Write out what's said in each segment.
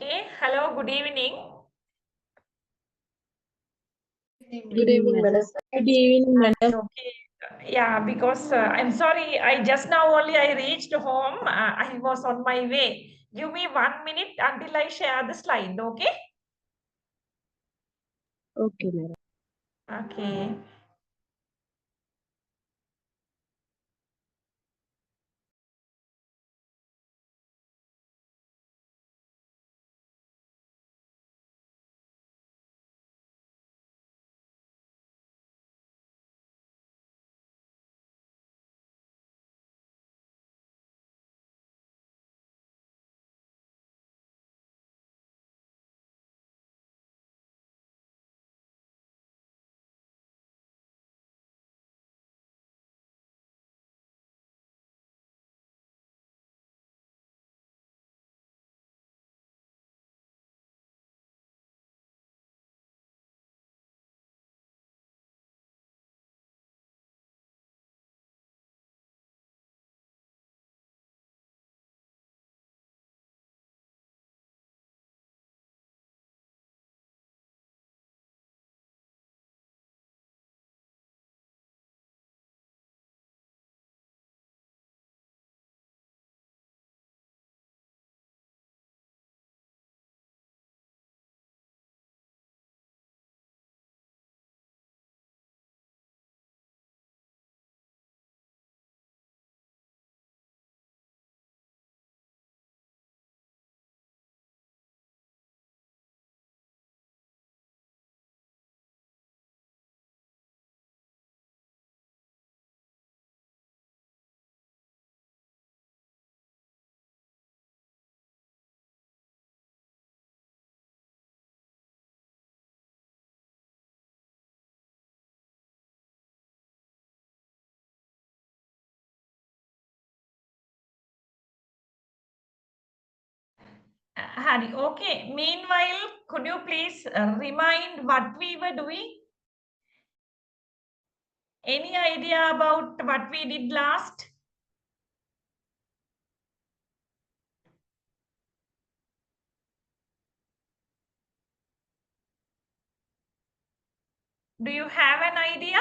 Okay, hello, good evening. Good evening, madam. Good evening, madam. Okay, yeah, because I'm sorry, I just now only I reached home. I was on my way. Give me 1 minute until I share the slide, okay? Okay, madam. Okay. Hari, okay. Meanwhile, could you please remind what we were doing? Any idea about what we did last? Do you have an idea?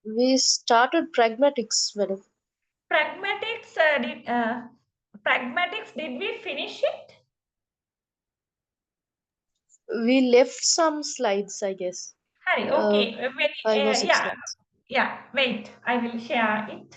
We started pragmatics, madam. Pragmatics, pragmatics, did we finish it? We left some slides, I guess. Hari, Uh, okay. Very, 5 or 6 yeah, slides. yeah. Wait, I will share it.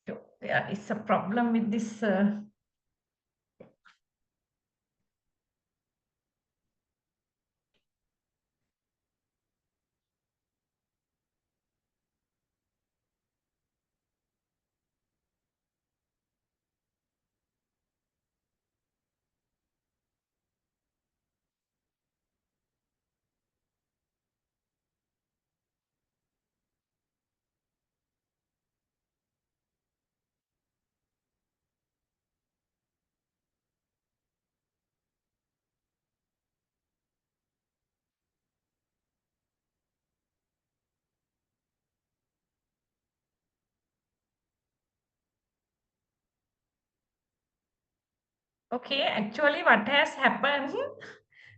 So, there is a problem with this. Okay, actually, what has happened?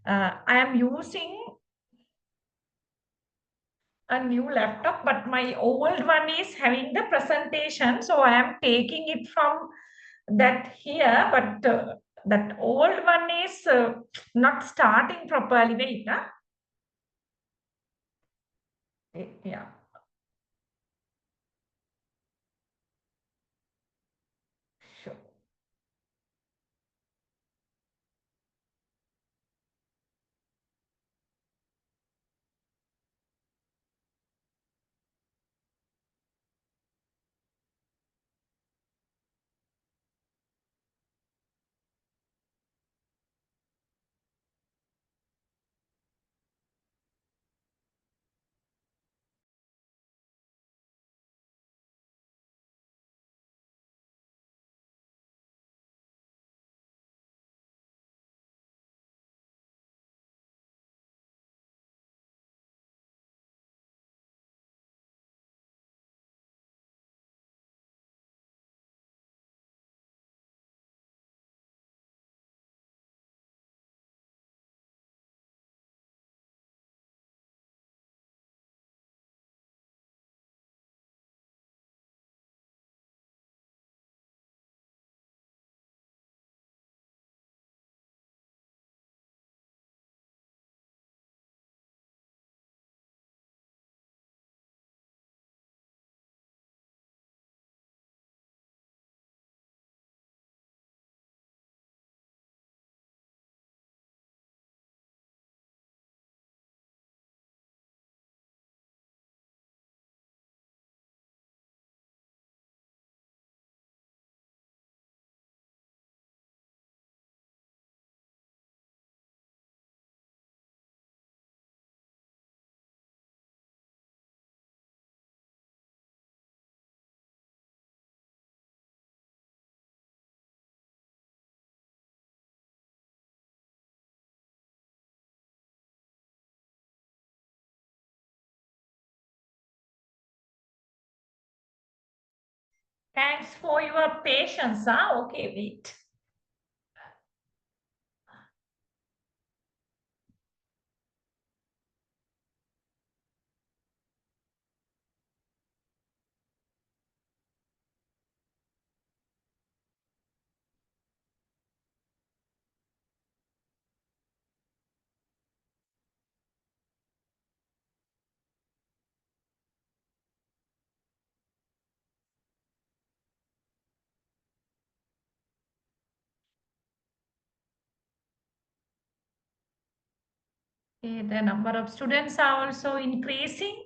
I am using a new laptop, but my old one is having the presentation, so I am taking it from that here, but that old one is not starting properly. Wait, huh? Yeah. Thanks for your patience. Huh? Okay, wait. Okay, the number of students are also increasing.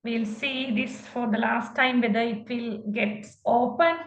We'll see this for the last time whether it will get open.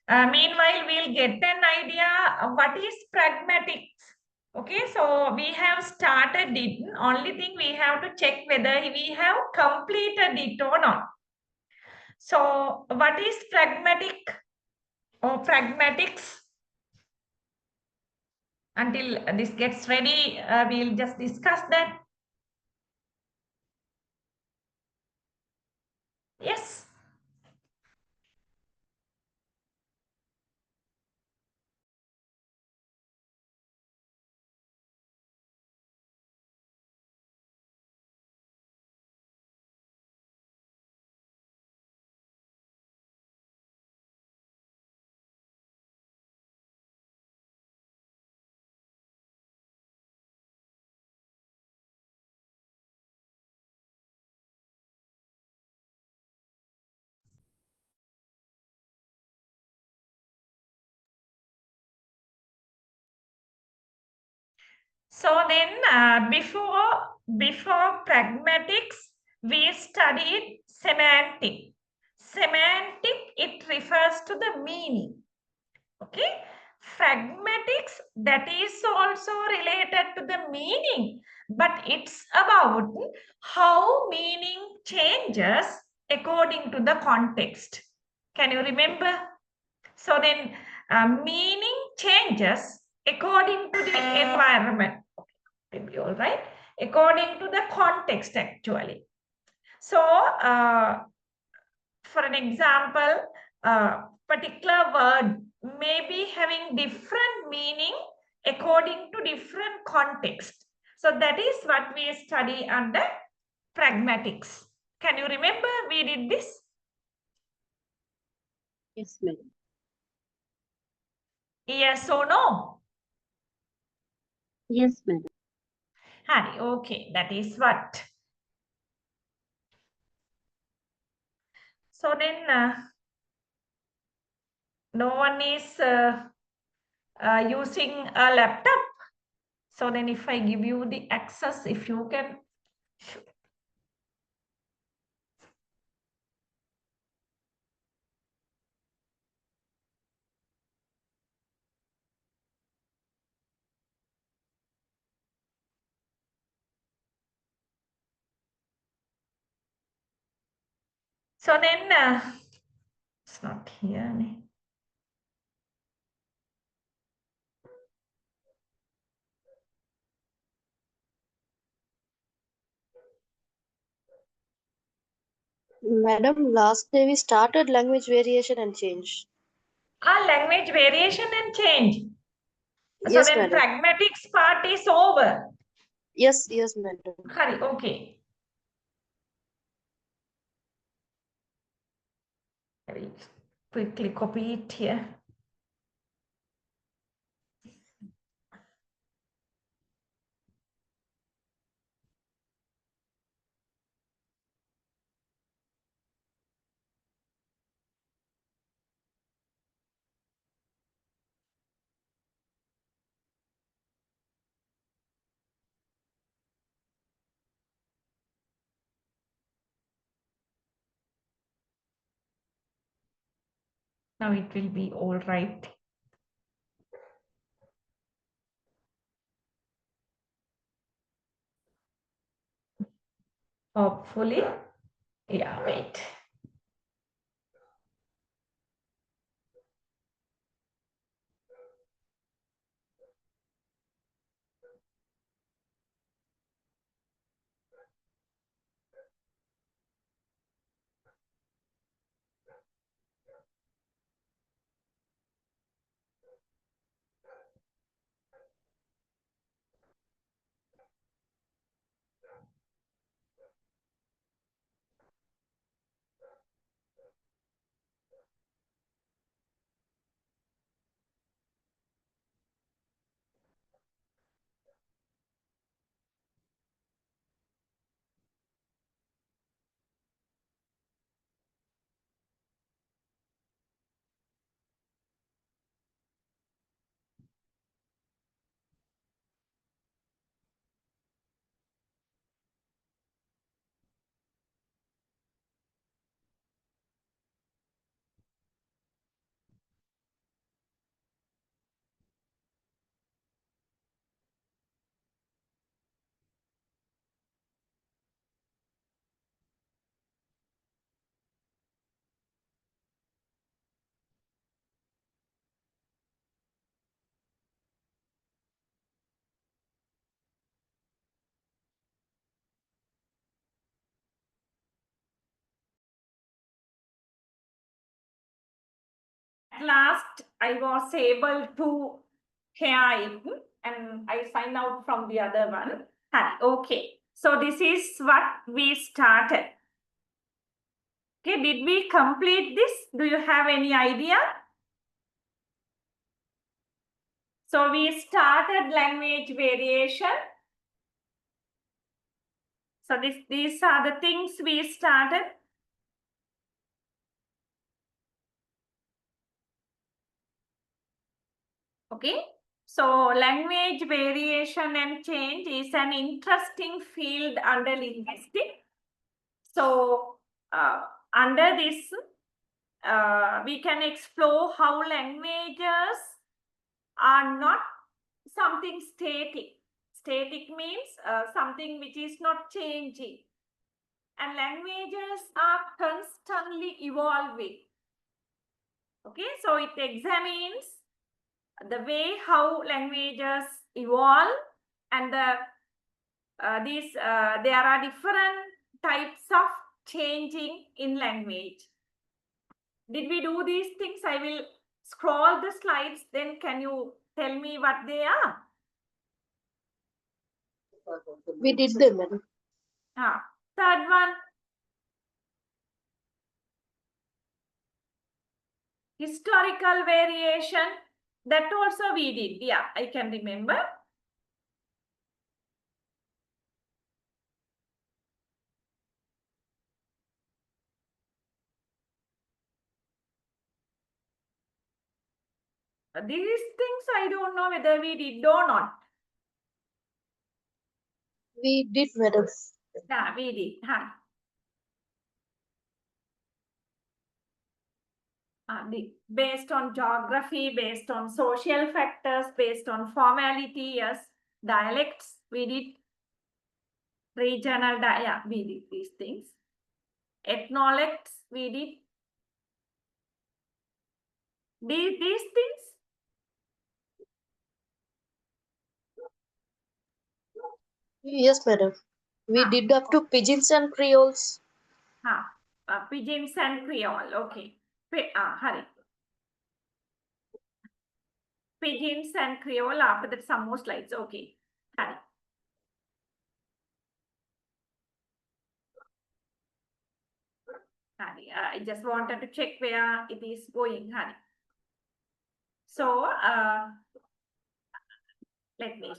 Meanwhile, we'll get an idea of what is pragmatics. Okay, so we have started it. Only thing we have to check whether we have completed it or not. So, what is pragmatic or pragmatics? Until this gets ready, we'll just discuss that. Yes. So then, before pragmatics, we studied semantic. Semantic, it refers to the meaning. Okay, pragmatics, that is also related to the meaning, but it's about how meaning changes according to the context. Can you remember? So then, meaning changes according to the environment. Maybe all right, according to the context actually. So, for an example, a particular word may be having different meaning according to different context. So that is what we study under pragmatics. Can you remember we did this? Yes, madam. Yes or no? Yes, madam. Hari, okay, that is what. So then, no one is using a laptop. So then if I give you the access, if you can So then, it's not here. Madam, last day we started language variation and change. Language variation and change. So Yes, then madam. pragmatics part is over. Yes, yes, madam. Hurry, okay. I will quickly copy it here. Now it will be all right. Hopefully. Yeah, wait. At last, I was able to hear it and I find out from the other one. Okay, so this is what we started. Okay, did we complete this? Do you have any idea? So we started language variation. So these are the things we started. Okay, so language variation and change is an interesting field under linguistics. So under this, we can explore how languages are not something static. Static means something which is not changing. And languages are constantly evolving. Okay, so it examines the way how languages evolve and there are different types of changing in language. Did we do these things? I will scroll the slides, then can you tell me what they are? We did them, madam. Third one, historical variation. That also we did. Yeah, I can remember. These things I don't know whether we did or not. We did, madam. Yeah, we did. Based on geography, based on social factors, based on formality, yes. Dialects, we did. Regional, yeah, we did these things. Ethnolects, we did. These things? Yes, madam. We Huh. did up to pigeons and creoles. Huh. Pigeons and Creole. Okay. Hari. Pigeons and Creole. After that, some more slides. Okay. Hari. Hari. I just wanted to check where it is going. Hari. So, let me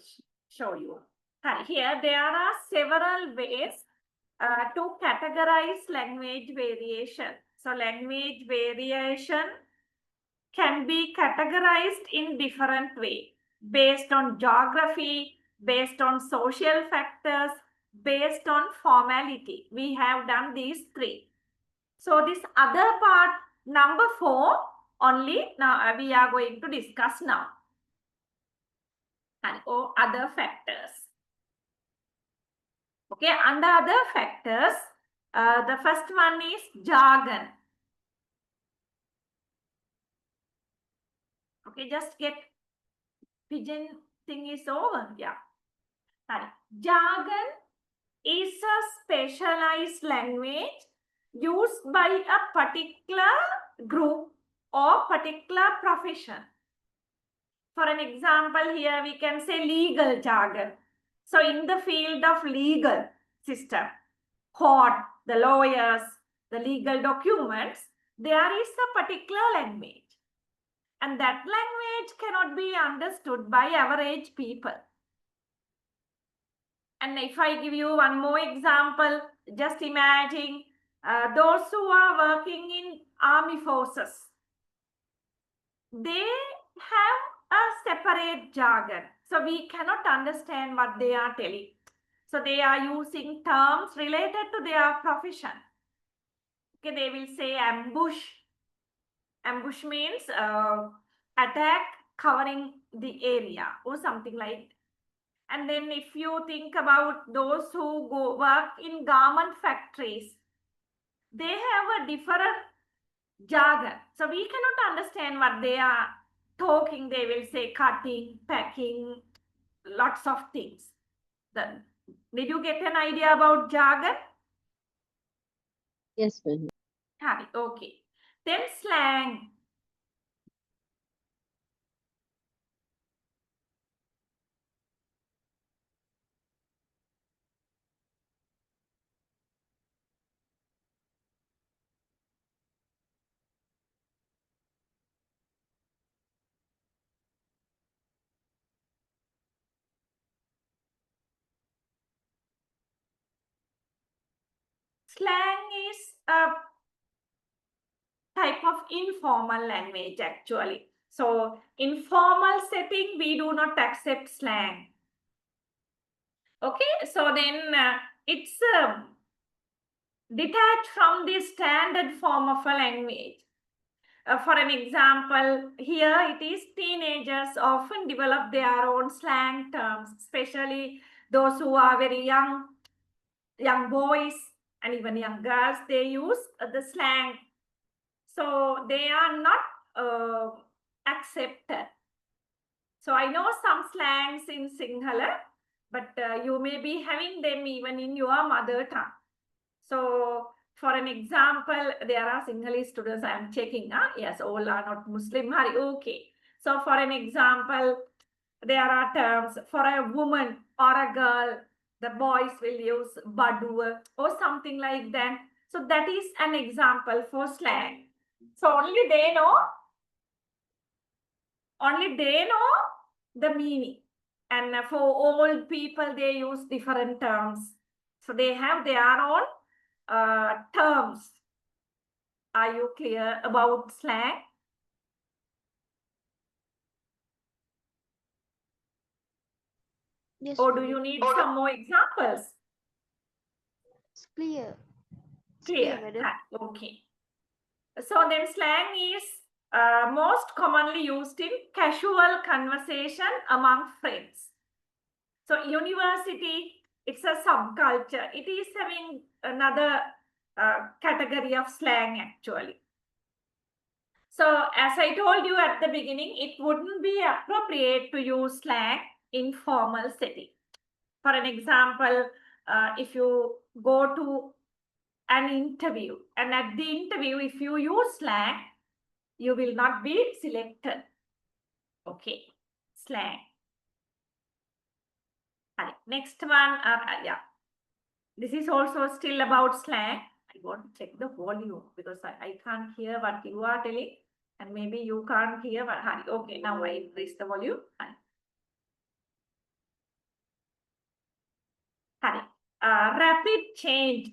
show you. Hari. Here, there are several ways to categorize language variation. So, language variation can be categorized in different way based on geography, based on social factors, based on formality. We have done these three. So this other part, number 4, only now we are going to discuss now. And other factors. Okay, under other factors, the first one is jargon. Okay, just get pigeon thing is over. Yeah. Jargon is a specialized language used by a particular group or particular profession. For an example, here we can say legal jargon. So in the field of legal system, court, the lawyers, the legal documents, there is a particular language. And that language cannot be understood by average people. And if I give you one more example, just imagine those who are working in army forces. They have a separate jargon. So we cannot understand what they are telling. So they are using terms related to their profession. Okay, they will say ambush. Ambush means attack covering the area or something like. And then if you think about those who go work in garment factories, they have a different jargon. So we cannot understand what they are talking. They will say cutting, packing, lots of things. Then, did you get an idea about jargon? Yes, madam. Have it. Okay. Then slang. Slang is a type of informal language actually. So in formal setting, we do not accept slang. Okay, so then it's detached from the standard form of a language. For an example, here it is teenagers often develop their own slang terms, especially those who are very young boys and even young girls, they use the slang. So they are not accepted. So I know some slangs in Sinhala, but you may be having them even in your mother tongue. So for an example, there are Sinhalese students I am checking. Yes, all are not Muslim. Okay. So for an example, there are terms for a woman or a girl. The boys will use badu or something like that. So that is an example for slang. So only they know the meaning. And for old people, they use different terms. So they have their own terms. Are you clear about slang? Yes, Or do madam. you need some more examples? It's clear. It's Clear. madam. Okay. So then slang is most commonly used in casual conversation among friends. So university, it's a subculture. It is having another category of slang actually. So as I told you at the beginning, it wouldn't be appropriate to use slang in formal setting. For an example, if you go to an interview and at the interview, if you use slang, you will not be selected. Okay, slang. Next one, yeah. This is also still about slang. I want to check the volume because I can't hear what you are telling. And maybe you can't hear what. Okay, now I increase the volume. Rapid change.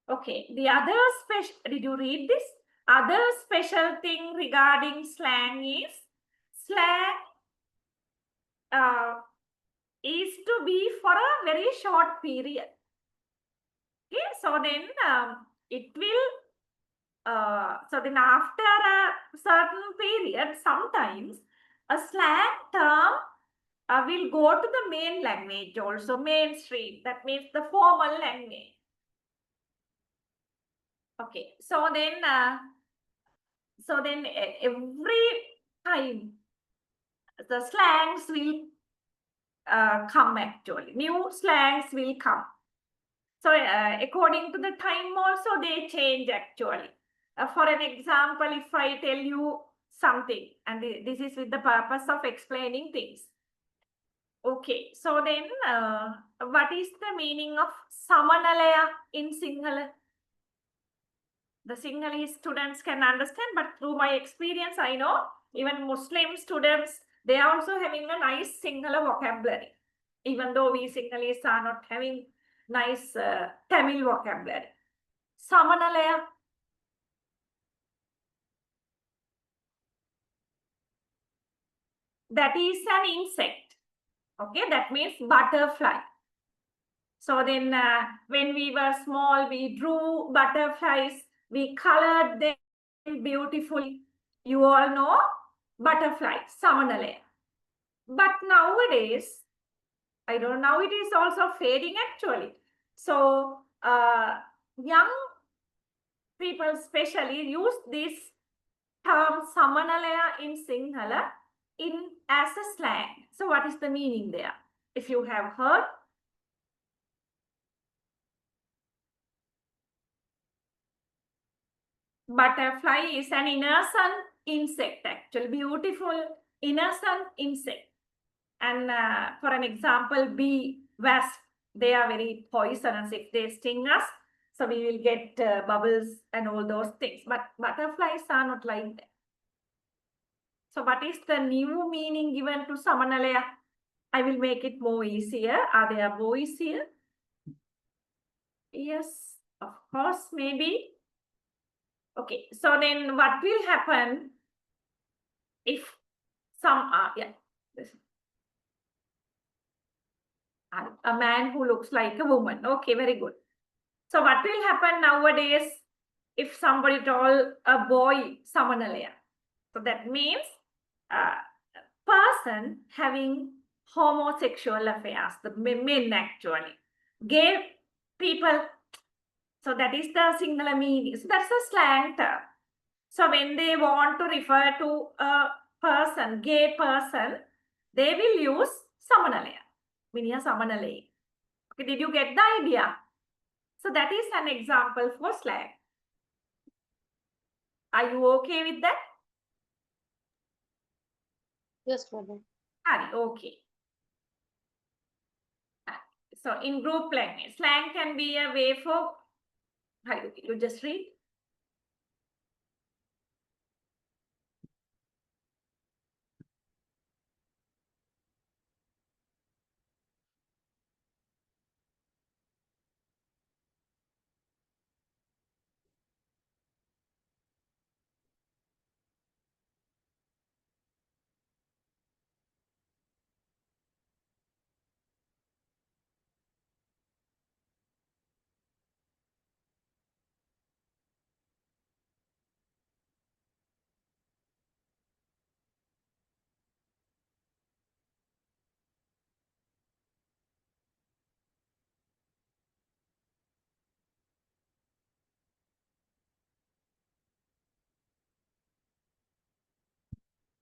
Okay, the other special, did you read this? Other special thing regarding slang is slang is to be for a very short period. Okay, so then it will, so then after a certain period, sometimes a slang term will go to the main language also, mainstream. That means the formal language. Okay, so then every time the slangs will come actually. New slangs will come. So according to the time also they change actually. For an example, if I tell you something, and this is with the purpose of explaining things. Okay, so then what is the meaning of Samanalaya in Sinhala? The Sinhalese students can understand, but through my experience, I know even Muslim students, they are also having a nice Sinhala vocabulary, even though we Sinhalese are not having nice Tamil vocabulary. Samanalaya. That is an insect. Okay, that means butterfly. So then when we were small, we drew butterflies, we colored them beautifully. You all know butterfly, Samanalaya. But nowadays, I don't know, it is also fading actually. So young people especially use this term Samanalaya in Sinhala as a slang. So what is the meaning there? If you have heard, butterfly is an innocent insect, actually beautiful innocent insect. And for an example, bee, wasp, they are very poisonous if they sting us. So we will get bubbles and all those things. But butterflies are not like that. So what is the new meaning given to Samanalaya? I will make it more easier. Are there boys here? Yes, of course, maybe. Okay, so then what will happen if some, a man who looks like a woman. Okay, very good. So what will happen nowadays if somebody told a boy Samanalaya? So that means a person having homosexual affairs, the men actually, gay people. So that is the singular meaning. So that's a slang term. So when they want to refer to a person, gay person, they will use Samanalaya. Minya Samanalaya. Okay, did you get the idea? So that is an example for slang. Are you okay with that? Yes, madam. Okay. So in group language, slang can be a way for, you just read.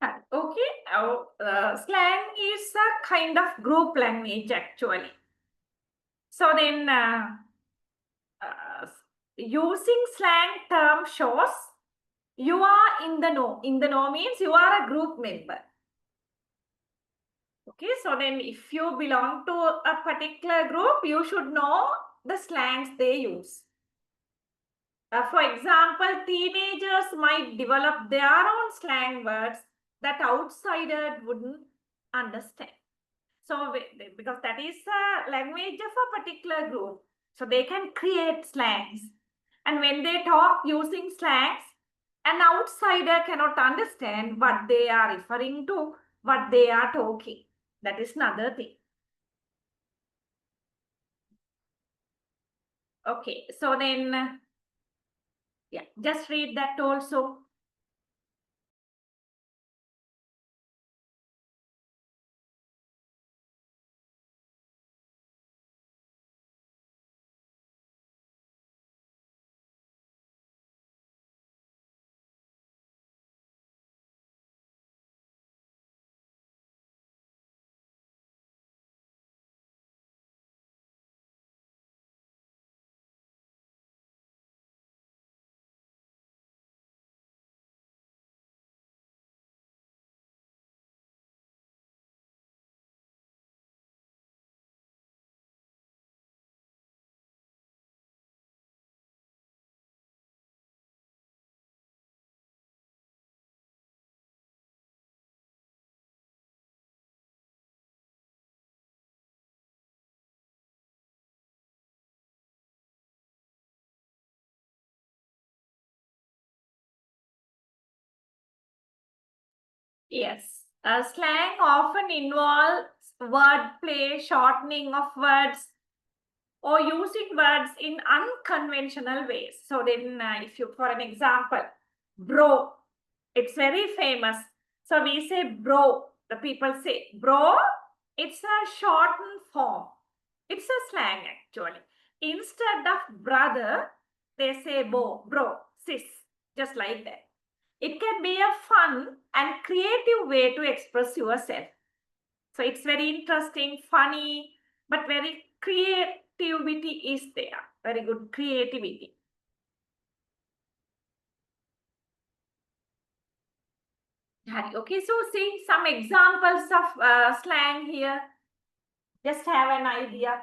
Okay, slang is a kind of group language actually. So then, uh, using slang term shows you are in the know. In the know means you are a group member. Okay, so then if you belong to a particular group, you should know the slangs they use. For example, teenagers might develop their own slang words that outsider wouldn't understand. So, because that is a language of a particular group, so they can create slangs. And when they talk using slangs, an outsider cannot understand what they are referring to, what they are talking. That is another thing. Okay, so then, yeah, just read that also. Yes, slang often involves wordplay, shortening of words, or using words in unconventional ways. So then, if you, for an example, bro, it's very famous. So we say bro. The people say bro. It's a shortened form. It's a slang actually. Instead of brother, they say bro, sis, just like that. It can be a fun and creative way to express yourself. So it's very interesting, funny, but very creativity is there. Very good creativity. Okay, so see some examples of slang here. Just have an idea.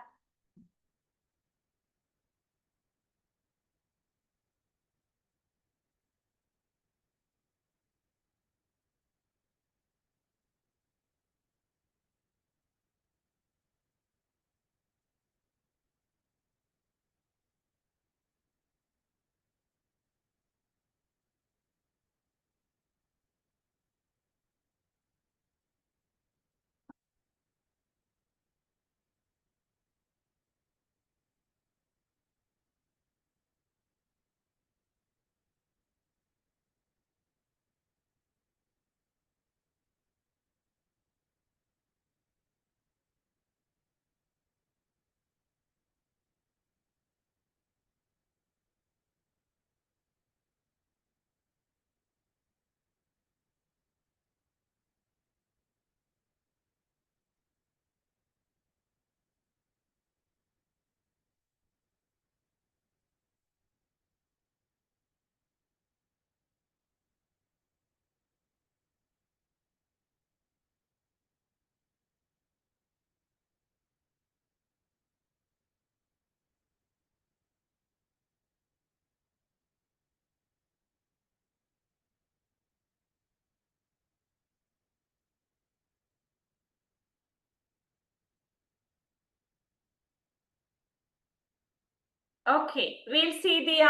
Okay, we'll see the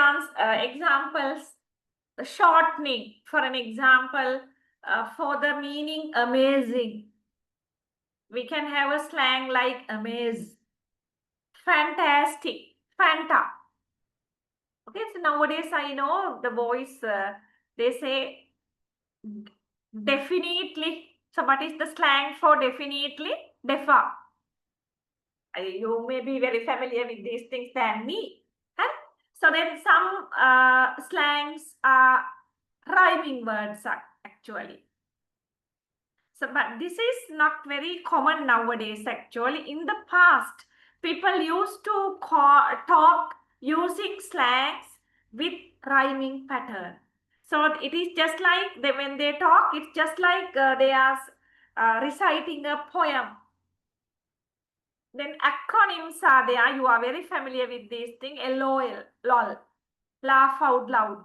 examples. The shortening, for an example, for the meaning amazing. We can have a slang like amaze, fantastic, fanta. Okay, so nowadays I know the voice, they say definitely. So what is the slang for definitely? Defa. You may be very familiar with these things than me. Huh? So then some slangs are rhyming words actually. So, but this is not very common nowadays. Actually, in the past, people used to talk using slangs with rhyming pattern. So it is just like when they talk, it's just like they are reciting a poem. Then acronyms are there. You are very familiar with these things. LOL, LOL, laugh out loud.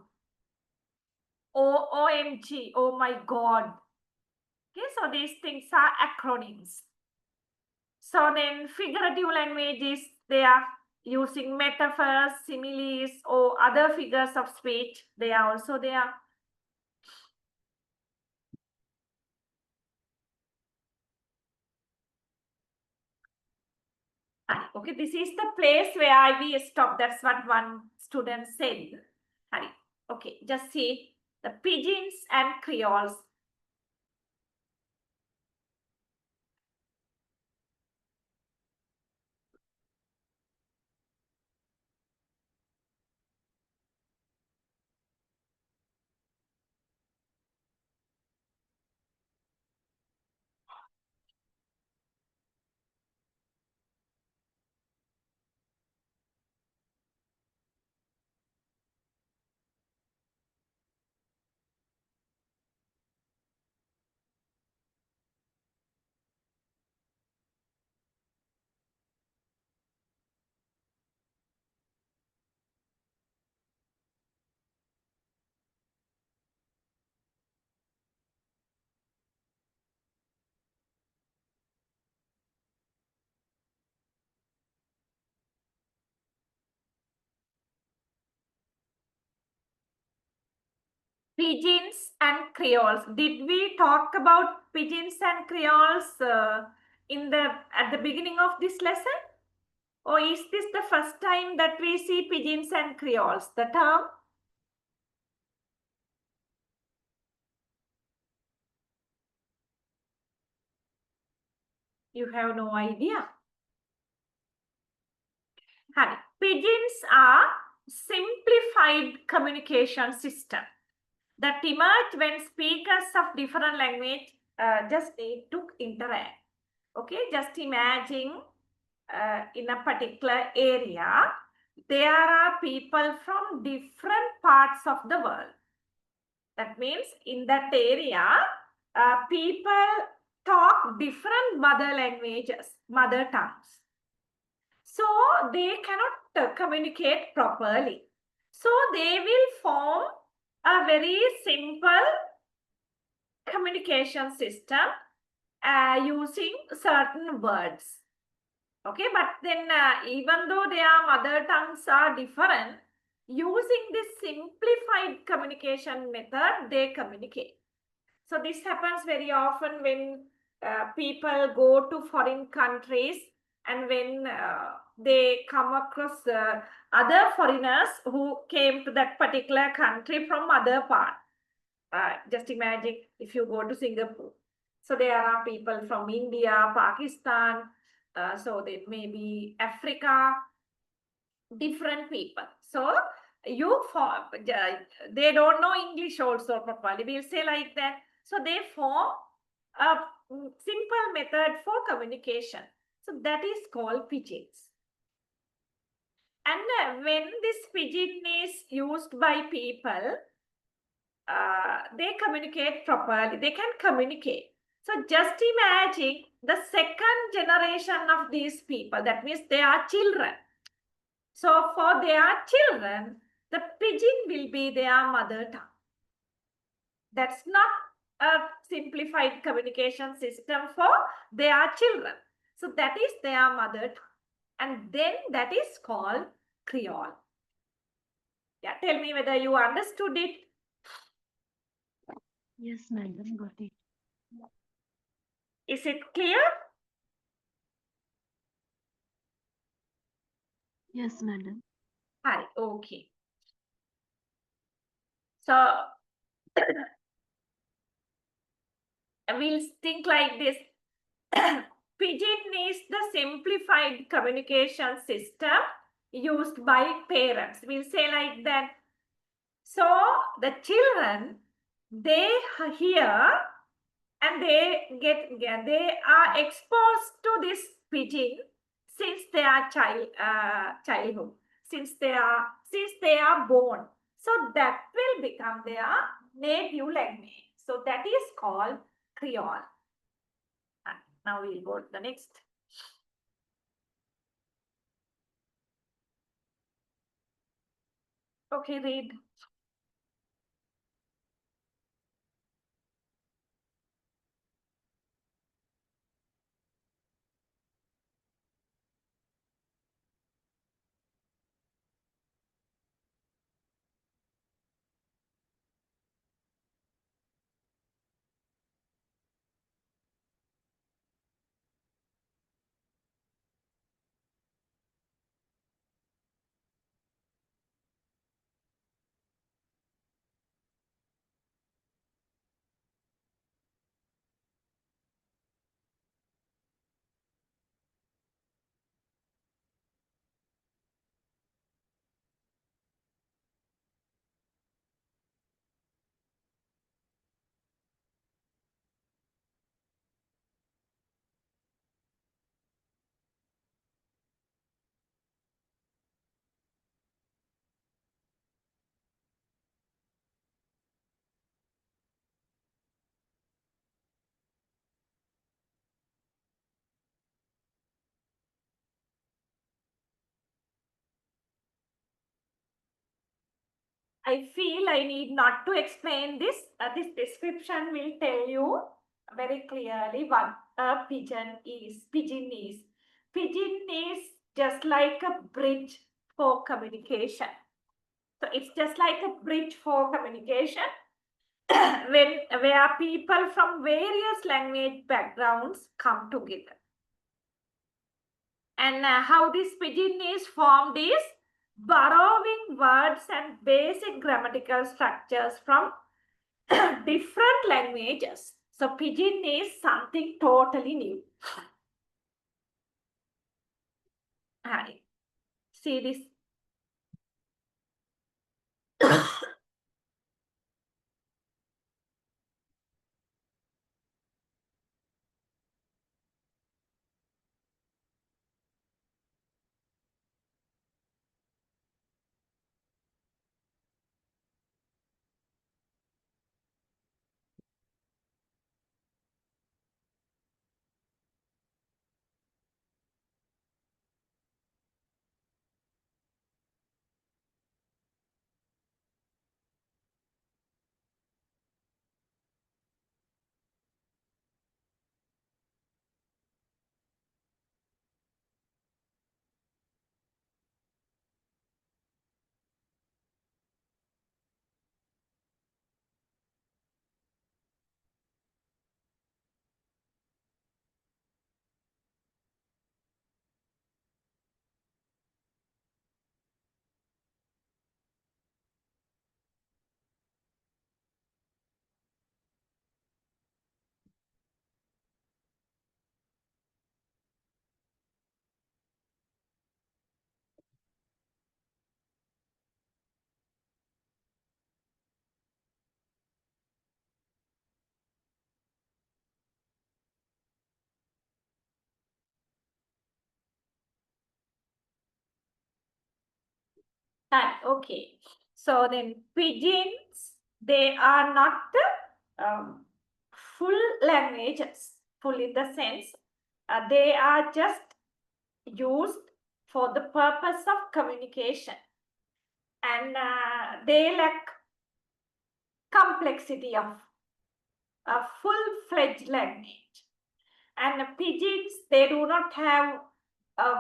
OMG, oh my God. Okay, so these things are acronyms. So then figurative languages, they are using metaphors, similes, or other figures of speech. They are also there. Okay, this is the place where we stop. That's what one student said. Okay, just see the pigeons and creoles. Pigeons and creoles. Did we talk about pigeons and creoles at the beginning of this lesson? Or is this the first time that we see pigeons and creoles, the term? You have no idea. Pigeons are simplified communication system that emerge when speakers of different language just need to interact. Okay, just imagine in a particular area, there are people from different parts of the world. That means in that area, people talk different mother languages, mother tongues. So they cannot communicate properly. So they will form a very simple communication system using certain words. Okay, but then even though their mother tongues are different, using this simplified communication method, they communicate. So this happens very often when people go to foreign countries and when they come across other foreigners who came to that particular country from other part. Just imagine if you go to Singapore. So there are people from India, Pakistan, so they may be Africa, different people. So they don't know English also properly. We'll say like that. So they form a simple method for communication. So that is called pigeons. And when this pigeon is used by people, they communicate properly. They can communicate. So just imagine the second generation of these people. That means they are children. So for their children, the pigeon will be their mother tongue. That's not a simplified communication system for their children. So that is their mother tongue. And then that is called Creole. Yeah, tell me whether you understood it. Yes, madam, got it. Is it clear? Yes, madam. Hi, okay. So we'll think like this. Pigeon is the simplified communication system used by parents. We'll say like that. So the children, they hear and they are exposed to this pidgin since their childhood, since they are born. So that will become their native language. So that is called Creole. Now we'll go to the next. Okay, read. I feel I need not to explain this. This description will tell you very clearly what a pigeon is. Pigeon is just like a bridge for communication. So it's just like a bridge for communication where people from various language backgrounds come together. And how this pidgin is formed is borrowing words and basic grammatical structures from different languages. So pidgin is something totally new. Hi. See this. Okay. So then pigeons, they are not the full languages, full in the sense they are just used for the purpose of communication, and they lack complexity of a full-fledged language. And pigeons, they do not have a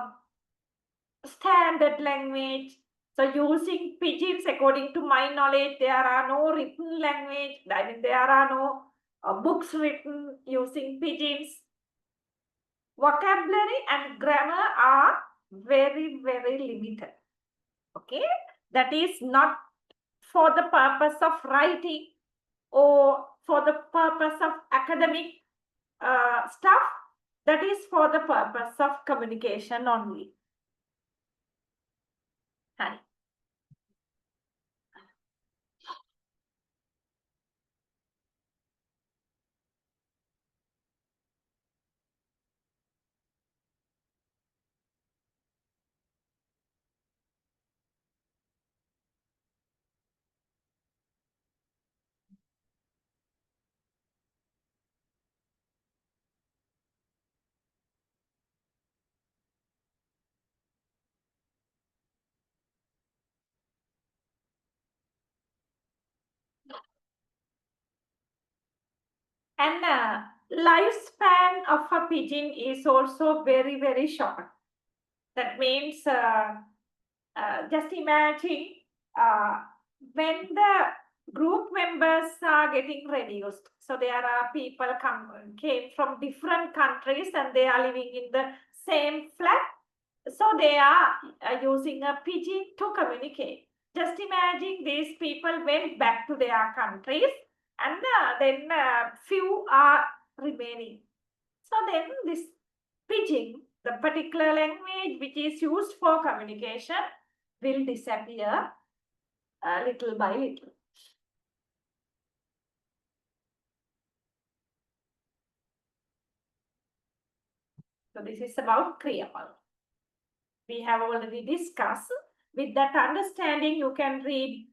standard language. So using pigeons, according to my knowledge, there are no written language. I mean, there are no books written using pigeons. Vocabulary and grammar are very, very limited. Okay, that is not for the purpose of writing or for the purpose of academic stuff. That is for the purpose of communication only. Hi. And lifespan of a pigeon is also very, very short. That means just imagine uh, when the group members are getting reduced. So there are people came from different countries and they are living in the same flat. So they are using a pidgin to communicate. Just imagine these people went back to their countries and then few are remaining. So then this pidgin, the particular language which is used for communication, will disappear little by little. So this is about Creole. We have already discussed. With that understanding, you can read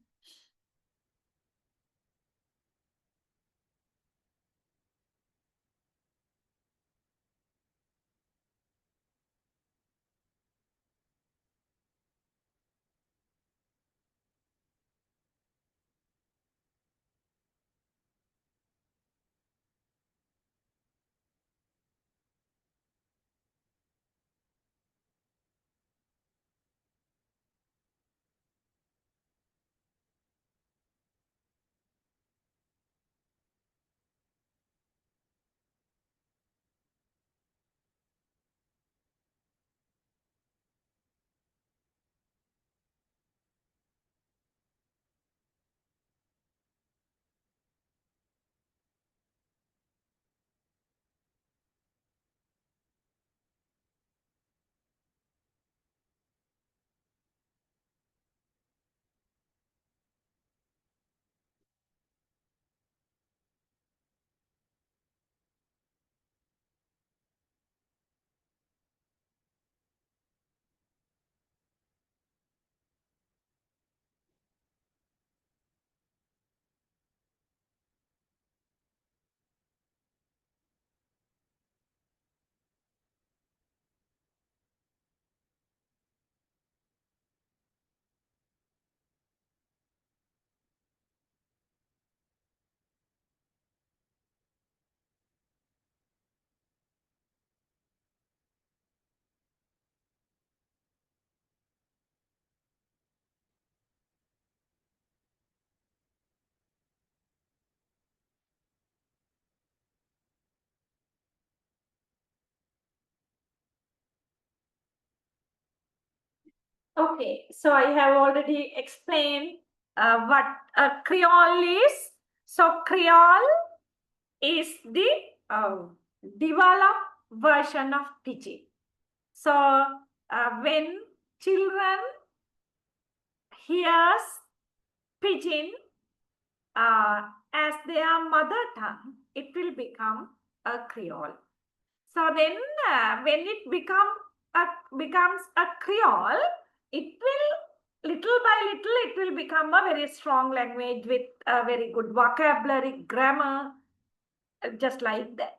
Okay, so I have already explained what a Creole is. So Creole is the developed version of Pidgin. So when children hears Pidgin as their mother tongue, it will become a Creole. So then when it becomes a Creole, it will little by little it will become a very strong language with a very good vocabulary, grammar, just like that.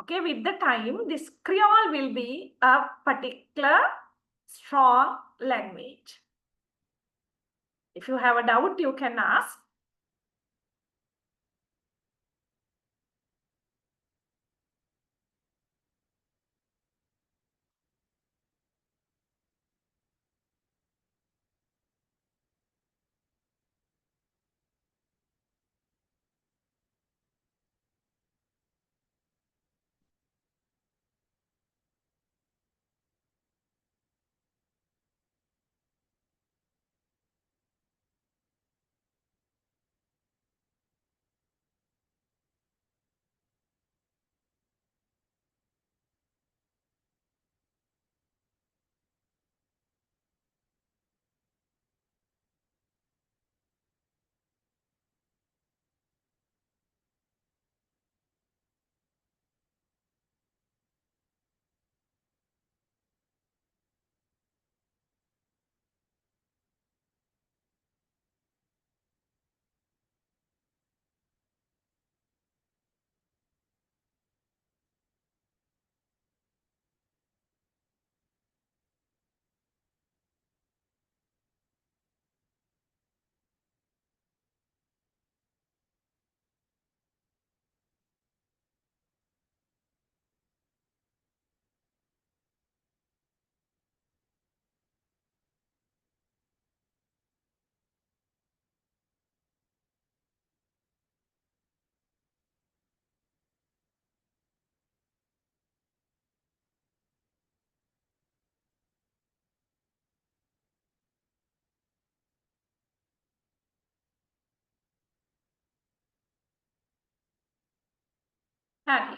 Okay, with the time, this Creole will be a particular strong language. If you have a doubt, you can ask.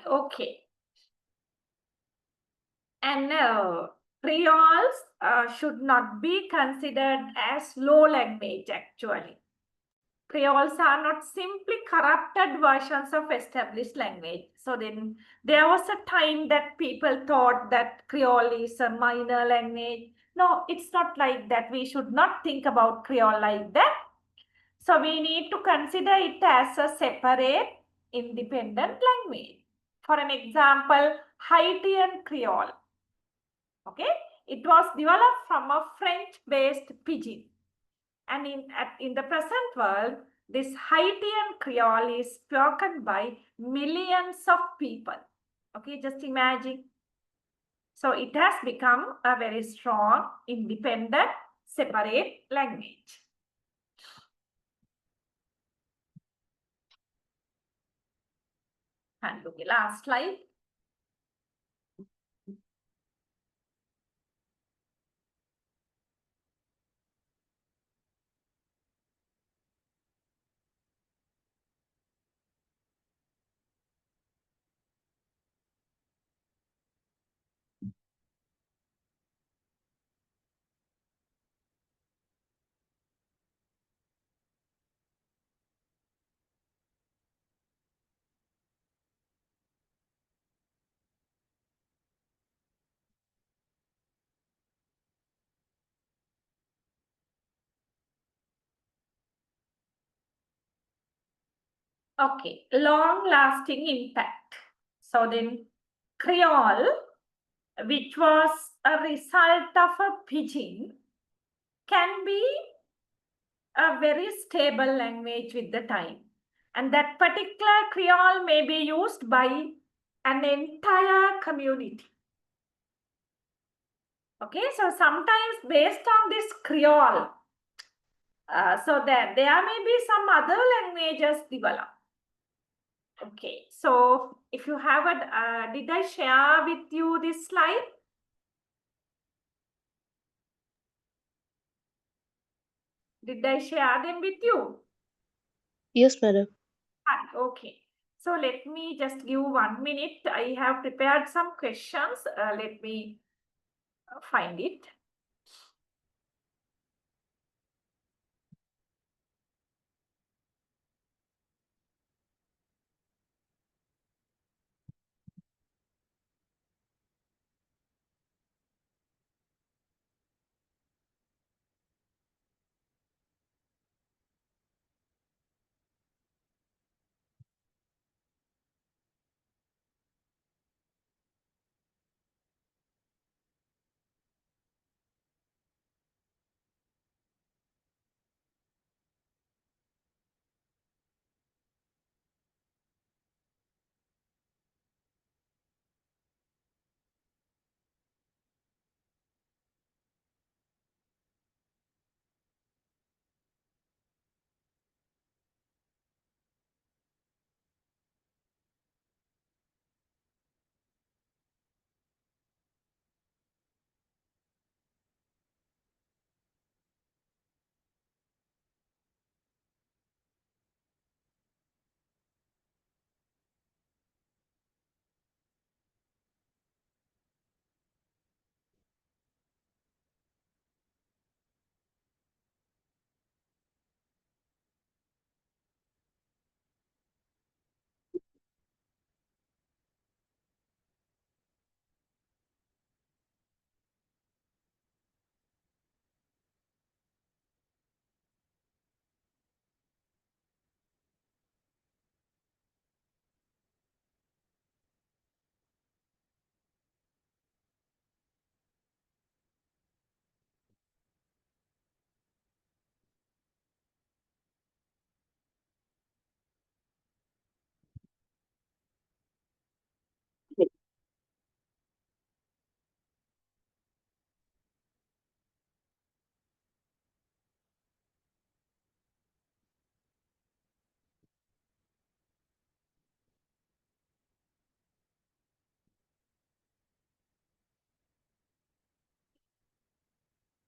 Okay. And Creoles should not be considered as low language actually. Creoles are not simply corrupted versions of established language. So then there was a time that people thought that Creole is a minor language. No, it's not like that. We should not think about Creole like that. So we need to consider it as a separate, independent language. For an example, Haitian Creole. Okay, it was developed from a French-based pidgin. And in the present world, this Haitian Creole is spoken by millions of people. Okay, just imagine. So it has become a very strong, independent, separate language. And look at last slide. Okay, long-lasting impact. So then Creole, which was a result of a pidgin, can be a very stable language with the time. And that particular Creole may be used by an entire community. Okay, so sometimes based on this Creole, so that there may be some other languages developed. Okay, so if you have a, did I share with you this slide? Did I share them with you? Yes, madam. Okay. So let me just give 1 minute. I have prepared some questions. Let me find it.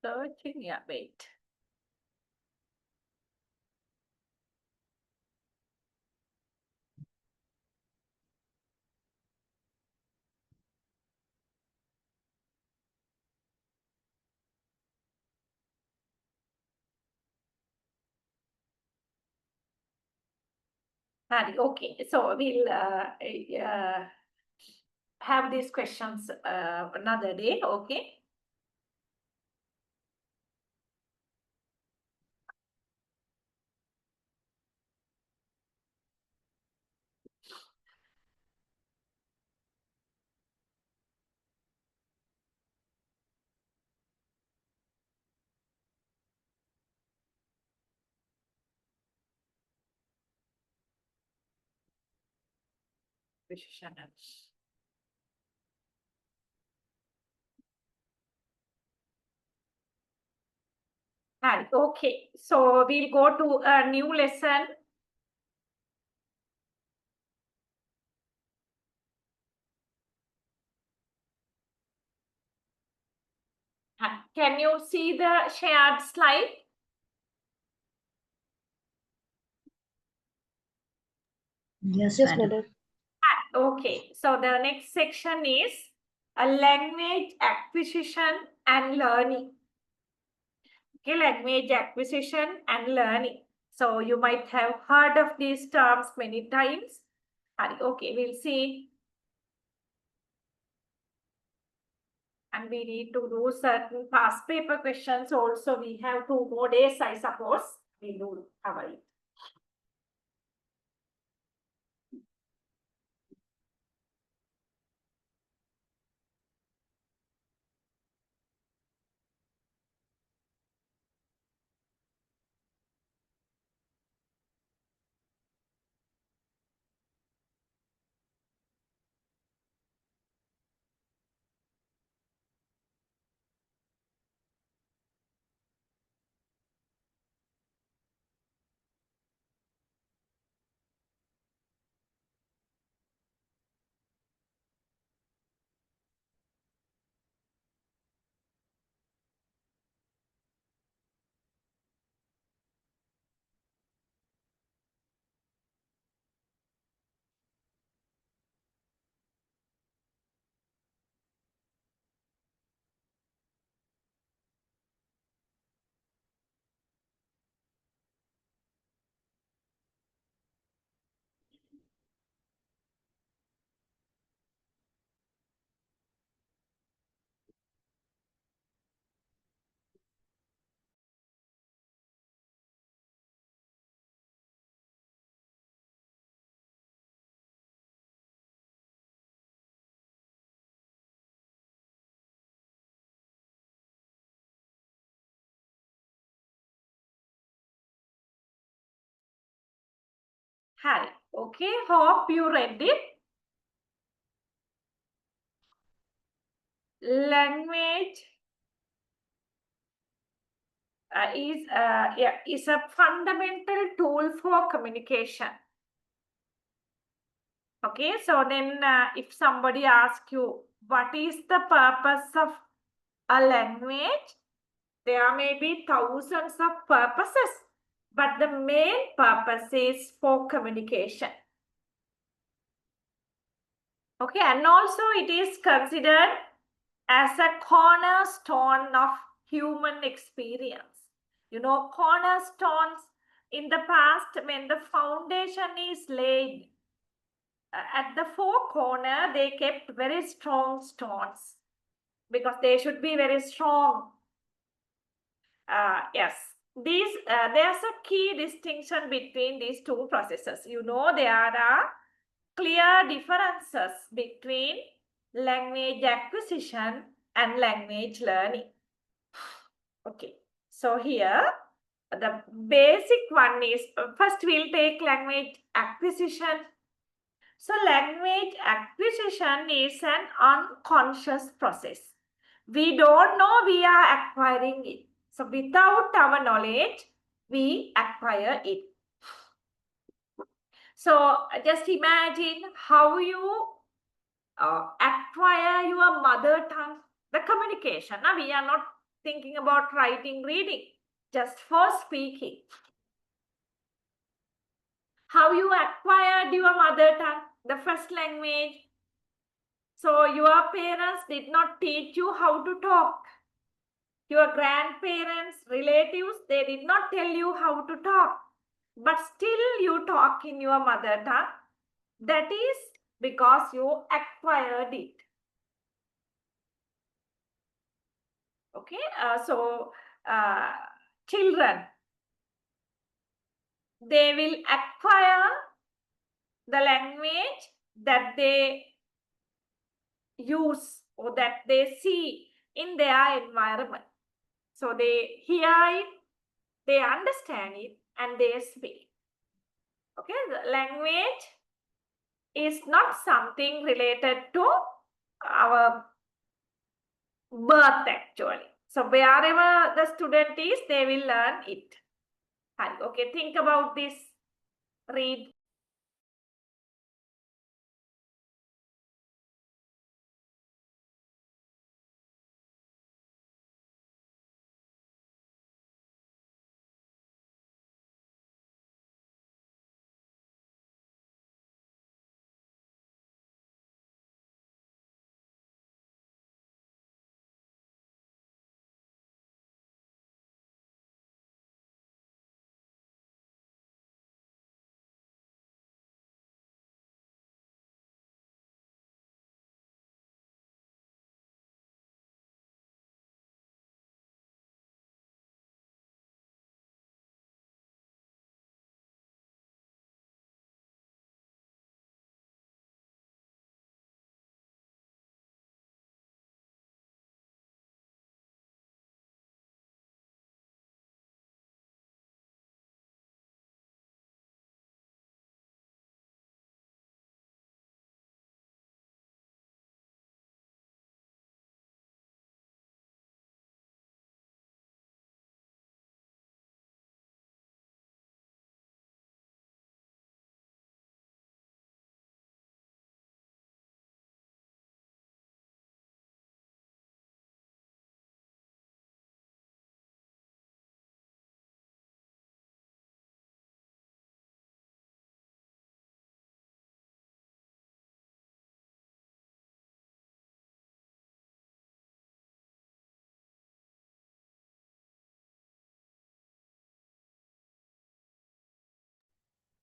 Searching, yeah, wait. Okay, so we'll have these questions another day. Okay. Okay, so we'll go to a new lesson. Can you see the shared slide? Yes, Yes, madam. madam. Okay, so the next section is a language acquisition and learning. Okay, language acquisition and learning. So you might have heard of these terms many times. Okay, we'll see. And we need to do certain past paper questions also. We have 2 more days, I suppose. We will cover it. Hi. Okay, hope you read it. Language is a fundamental tool for communication. Okay, so then if somebody asks you, what is the purpose of a language? There may be thousands of purposes, but the main purpose is for communication. Okay, and also it is considered as a cornerstone of human experience. You know, cornerstones in the past, when the foundation is laid, at the four corner, they kept very strong stones because they should be very strong. Yes, there's a key distinction between these two processes. You know, there are clear differences between language acquisition and language learning. Okay, so here the basic one is, first we'll take language acquisition. So language acquisition is an unconscious process. We don't know we are acquiring it. So without our knowledge, we acquire it. So just imagine how you acquire your mother tongue, the communication. Now we are not thinking about writing, reading, just for speaking. How you acquired your mother tongue, the first language. So your parents did not teach you how to talk. Your grandparents, relatives, they did not tell you how to talk. but still you talk in your mother tongue. That is because you acquired it. Okay, children, they will acquire the language that they use or that they see in their environment. So they hear it, they understand it, and they speak. Okay, the language is not something related to our birth actually. So wherever the student is, they will learn it. Okay, think about this. Read.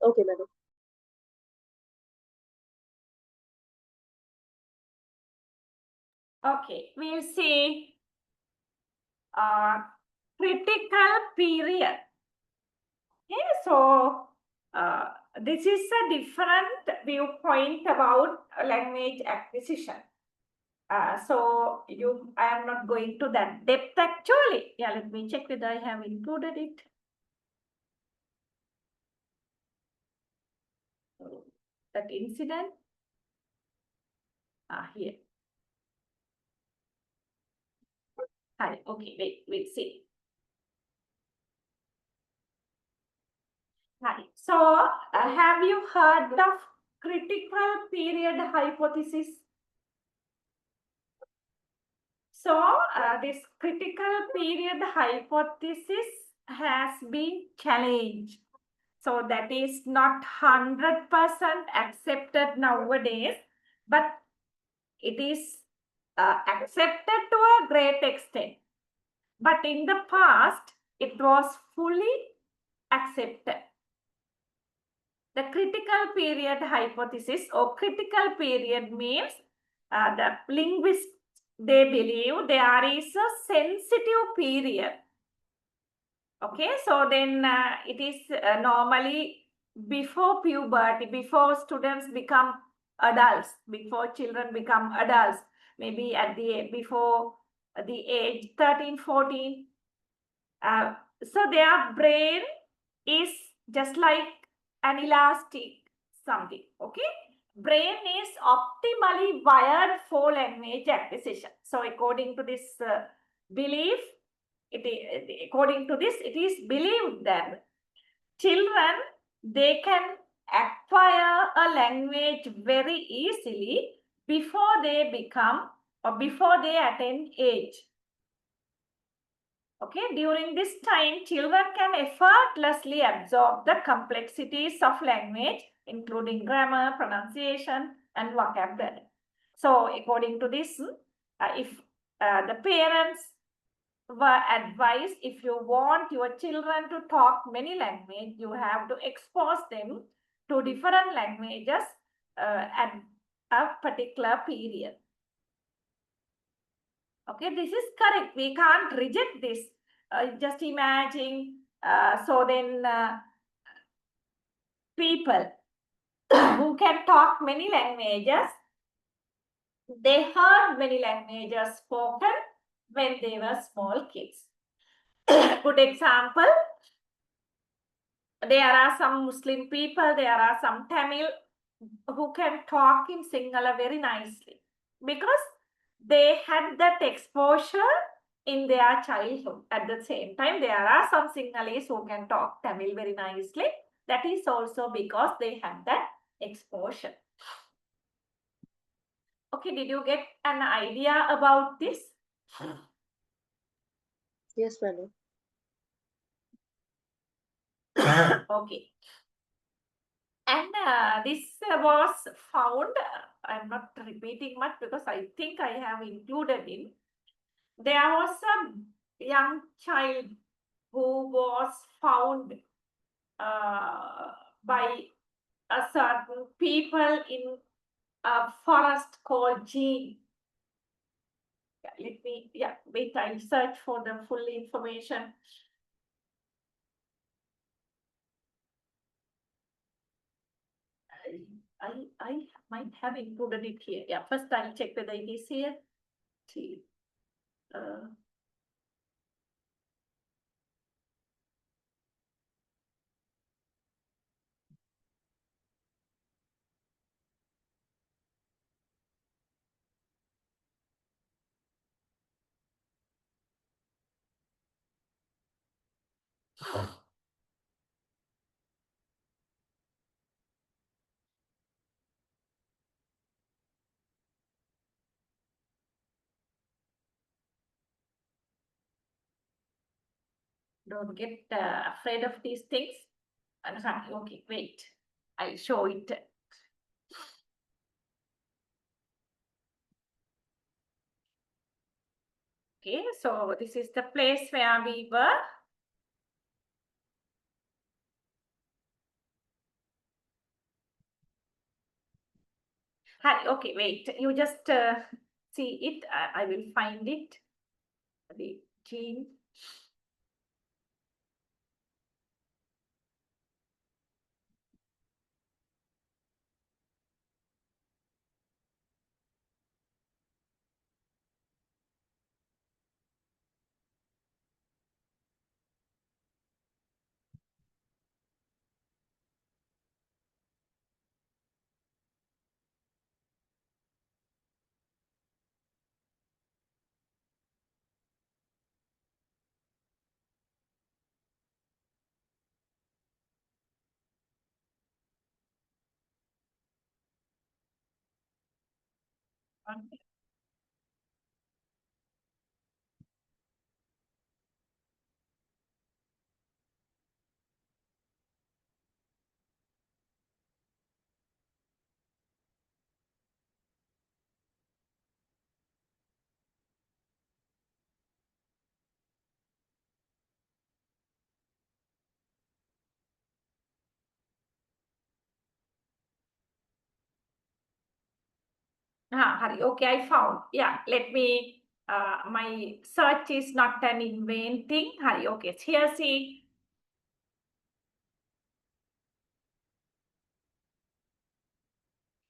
Okay, madam. Okay, we'll see critical period. Okay, so this is a different viewpoint about language acquisition. So I am not going to that depth actually. Yeah, let me check whether I have included it. So that incident here. Hi, okay, we'll see. Hi. So have you heard of critical period hypothesis? So this critical period hypothesis has been challenged. So that is not 100% accepted nowadays, but it is accepted to a great extent. But in the past, it was fully accepted. The critical period hypothesis or critical period means the linguists, they believe there is a sensitive period. Okay, so then it is normally before puberty, before students become adults, before children become adults, maybe at before the age 13, 14. So their brain is just like an elastic something. Okay, brain is optimally wired for language acquisition. So according to this belief, according to this, it is believed that children, they can acquire a language very easily before they become or before they attain age. Okay, during this time, children can effortlessly absorb the complexities of language, including grammar, pronunciation, and vocabulary. So according to this, if the parents advice, if you want your children to talk many languages, you have to expose them to different languages at a particular period. Okay, this is correct. We can't reject this. Just imagine. So then people who can talk many languages, they heard many languages spoken when they were small kids. Good example, there are some Muslim people, there are some Tamil who can talk in Sinhala very nicely because they had that exposure in their childhood. At the same time, there are some Sinhalese who can talk Tamil very nicely. That is also because they had that exposure. Okay, did you get an idea about this? Yes, madam. Okay. And this was found, I'm not repeating much because I think I have included in. There was a young child who was found by a certain people in a forest called Jean. Wait, I'll search for the full information. I might have included it here. Yeah, first I'll check whether it is here. See. Don't get afraid of these things. Okay, wait. I'll show it. Okay, so this is the place where we were. Hi, okay, wait. You just see it. I will find it. The gene. Hari. Okay, I found. Yeah, let me. My search is not an in vain thing. Hari. Okay, here see.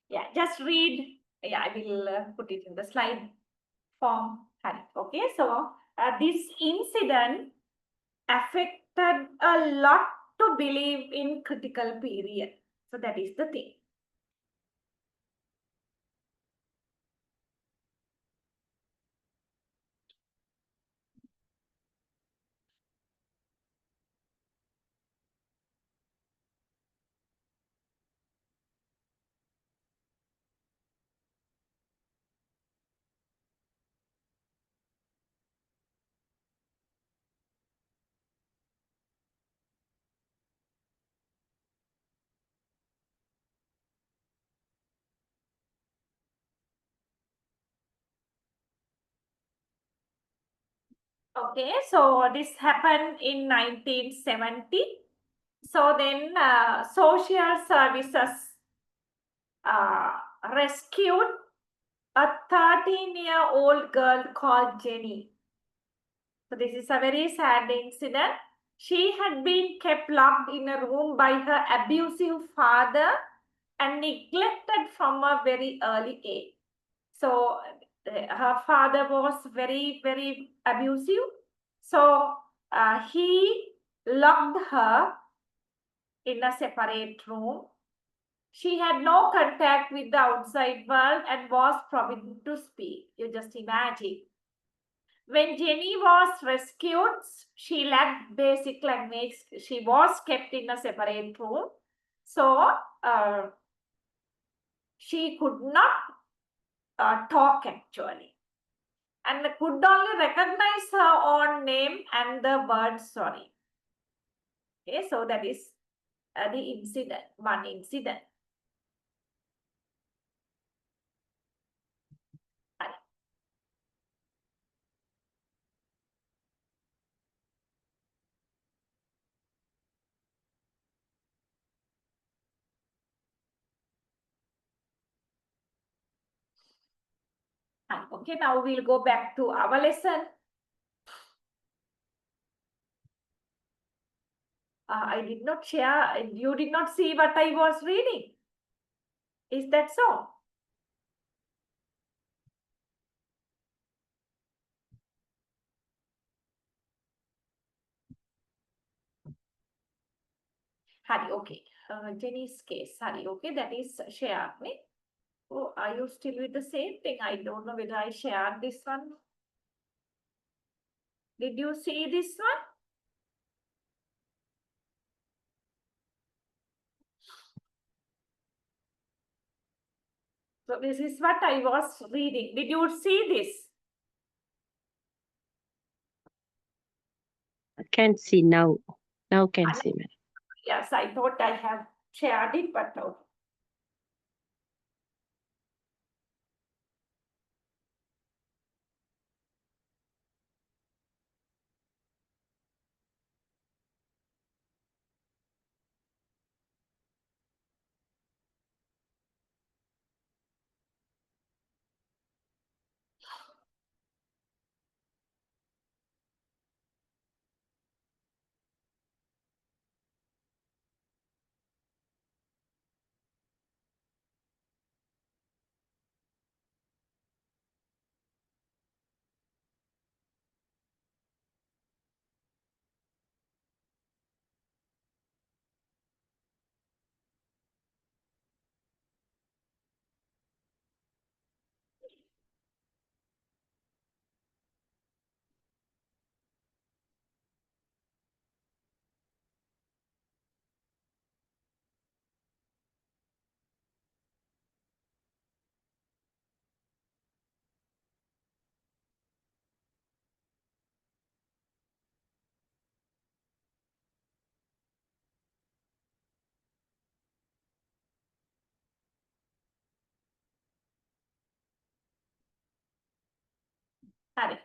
Yeah, just read. Yeah, I will put it in the slide form. Hari. Okay, so this incident affected a lot to believe in critical period. So that is the thing. Okay, so this happened in 1970. So then social services rescued a 13-year-old girl called Jenny. So this is a very sad incident. She had been kept locked in a room by her abusive father and neglected from a very early age. So her father was very, very abusive. So he locked her in a separate room. She had no contact with the outside world and was forbidden to speak. You just imagine. When Jenny was rescued, she lacked basic language. She was kept in a separate room. So she could not talk actually. And could only recognize her own name and the word sorry. Okay, so that is the incident, one incident. Okay, now we'll go back to our lesson. I did not share, you did not see what I was reading. Is that so? Hari, okay. Jenny's case, Hari, okay, that is shared. Oh, are you still with the same thing? I don't know whether I shared this one. Did you see this one? So this is what I was reading. Did you see this? I can't see now. Now can see, ma'am. Yes, I thought I have shared it, but no.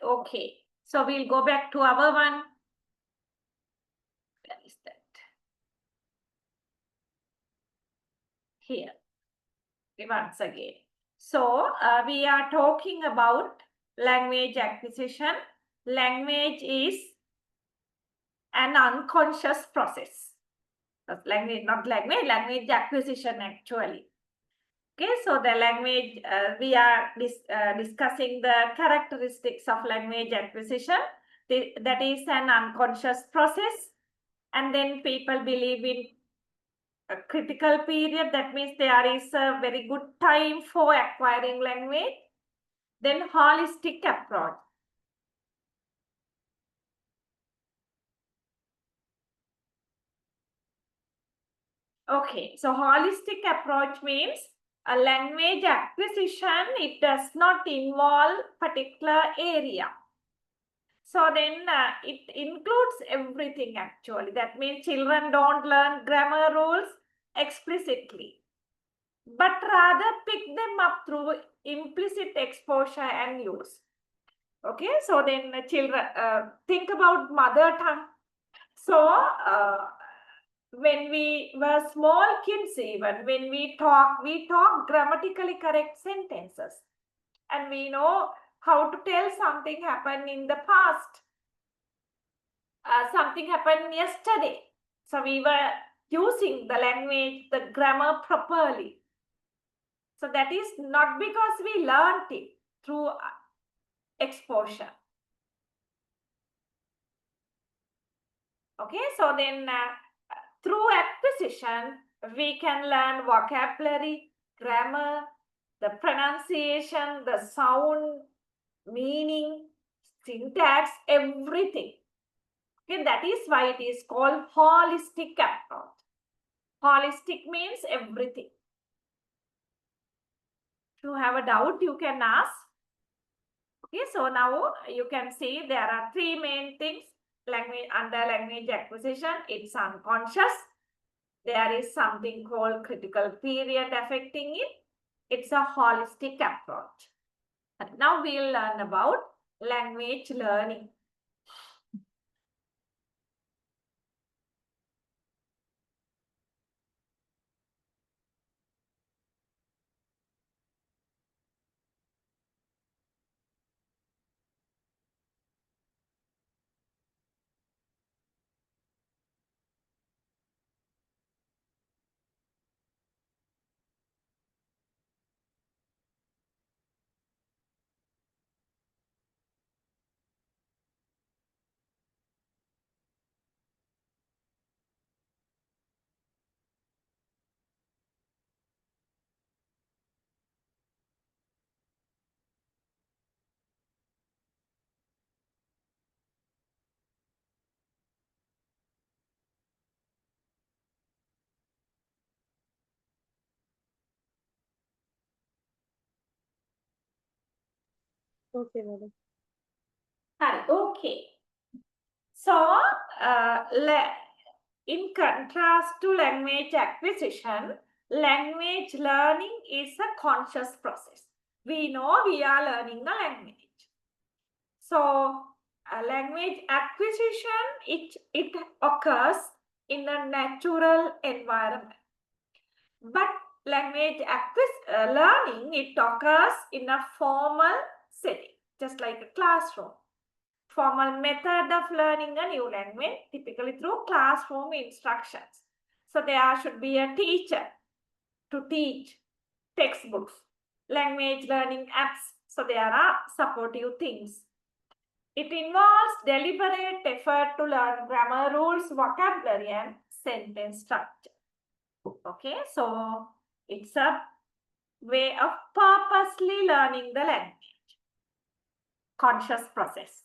Okay, so we'll go back to our one. Where is that? Here. Once again. So we are talking about language acquisition. Language is an unconscious process. Language, not language, language acquisition actually. Okay, so the language, we are discussing the characteristics of language acquisition. That is an unconscious process. And then people believe in a critical period. That means there is a very good time for acquiring language. Then holistic approach. Okay, so holistic approach means a language acquisition, it does not involve particular area. So then it includes everything actually. That means children don't learn grammar rules explicitly, but rather pick them up through implicit exposure and use. Okay, so then children think about mother tongue. So when we were small kids, even when we talk grammatically correct sentences, and we know how to tell something happened in the past, something happened yesterday. So we were using the language, the grammar properly. So that is not because we learned it through exposure. Okay, so then through acquisition, we can learn vocabulary, grammar, the pronunciation, the sound, meaning, syntax, everything. Okay, that is why it is called holistic approach. Holistic means everything. If you have a doubt, you can ask. Okay, so now you can see there are three main things. Under language acquisition, it's unconscious. There is something called critical period affecting it. It's a holistic approach. And now we'll learn about language learning. Okay, madam. Okay. So, in contrast to language acquisition, language learning is a conscious process. We know we are learning the language. So, language acquisition, it occurs in a natural environment. But language learning, it occurs in a formal setting, just like a classroom. Formal method of learning a new language, typically through classroom instructions. So there should be a teacher to teach, textbooks, language learning apps. So there are supportive things. It involves deliberate effort to learn grammar rules, vocabulary, and sentence structure. Okay, so it's a way of purposely learning the language. Conscious process.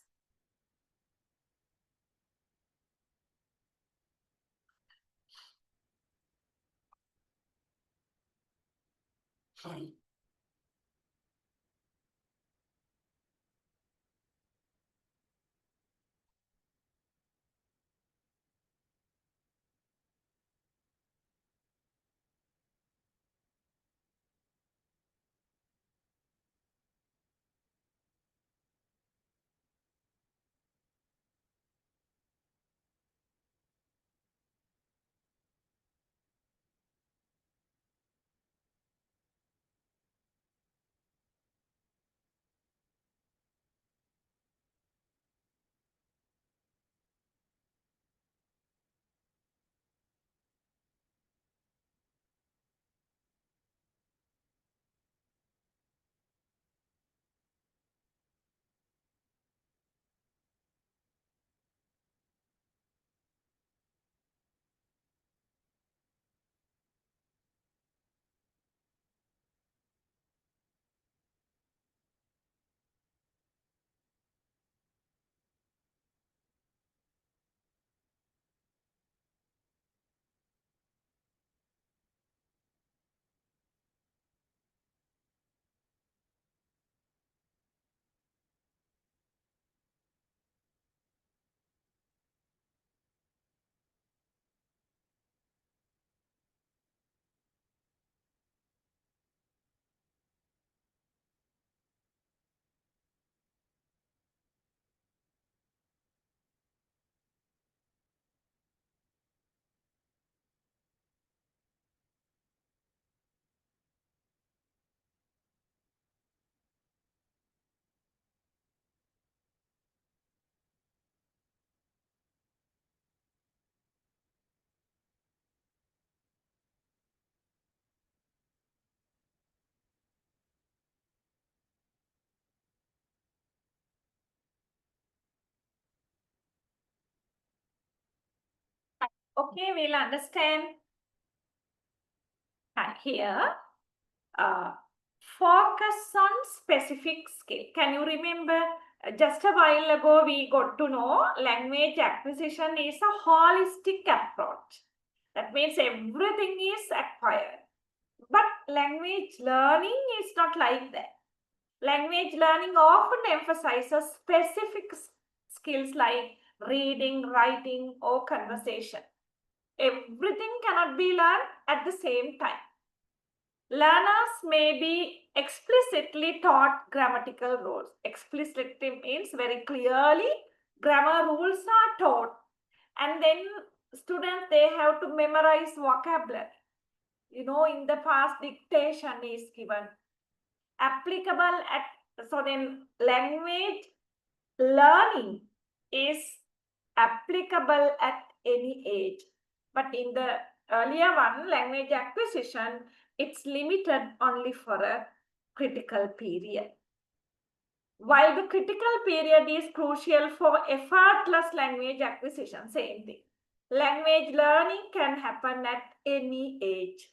Okay, we'll understand here. Focus on specific skill. Can you remember just a while ago we got to know language acquisition is a holistic approach. That means everything is acquired. But language learning is not like that. Language learning often emphasizes specific skills like reading, writing, or conversation. Everything cannot be learned at the same time. Learners may be explicitly taught grammatical rules. Explicitly means very clearly grammar rules are taught. And then students, they have to memorize vocabulary. You know, in the past, dictation is given. Applicable at, so then language learning is applicable at any age. But in the earlier one, language acquisition, it's limited only for a critical period. While the critical period is crucial for effortless language acquisition, same thing. Language learning can happen at any age.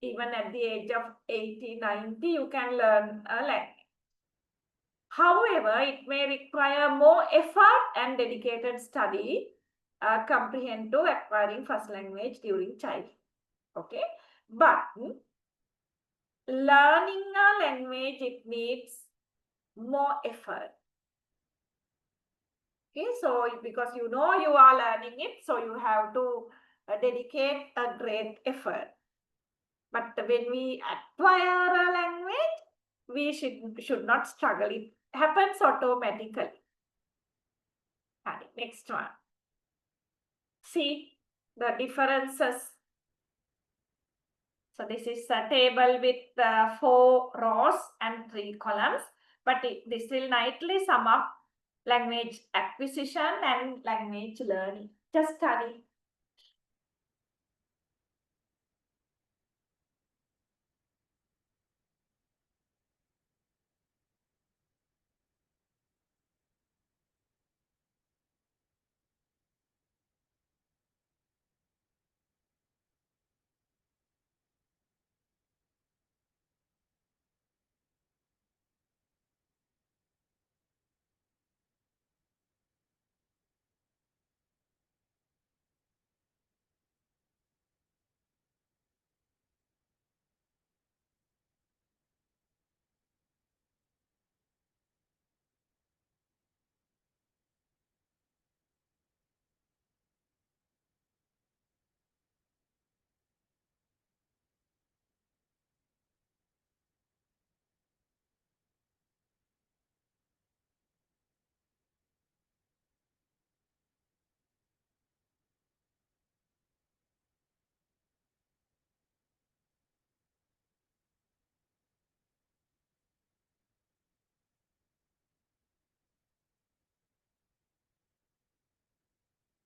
Even at the age of 80, 90, you can learn a language. However, it may require more effort and dedicated study comprehend to acquiring first language during childhood. Okay, but learning a language, it needs more effort. Okay, so because you know you are learning it, so you have to dedicate a great effort. But when we acquire a language, we should not struggle. It happens automatically. Next one. See the differences. So this is a table with 4 rows and 3 columns, but this will nicely sum up language acquisition and language learning. Just study.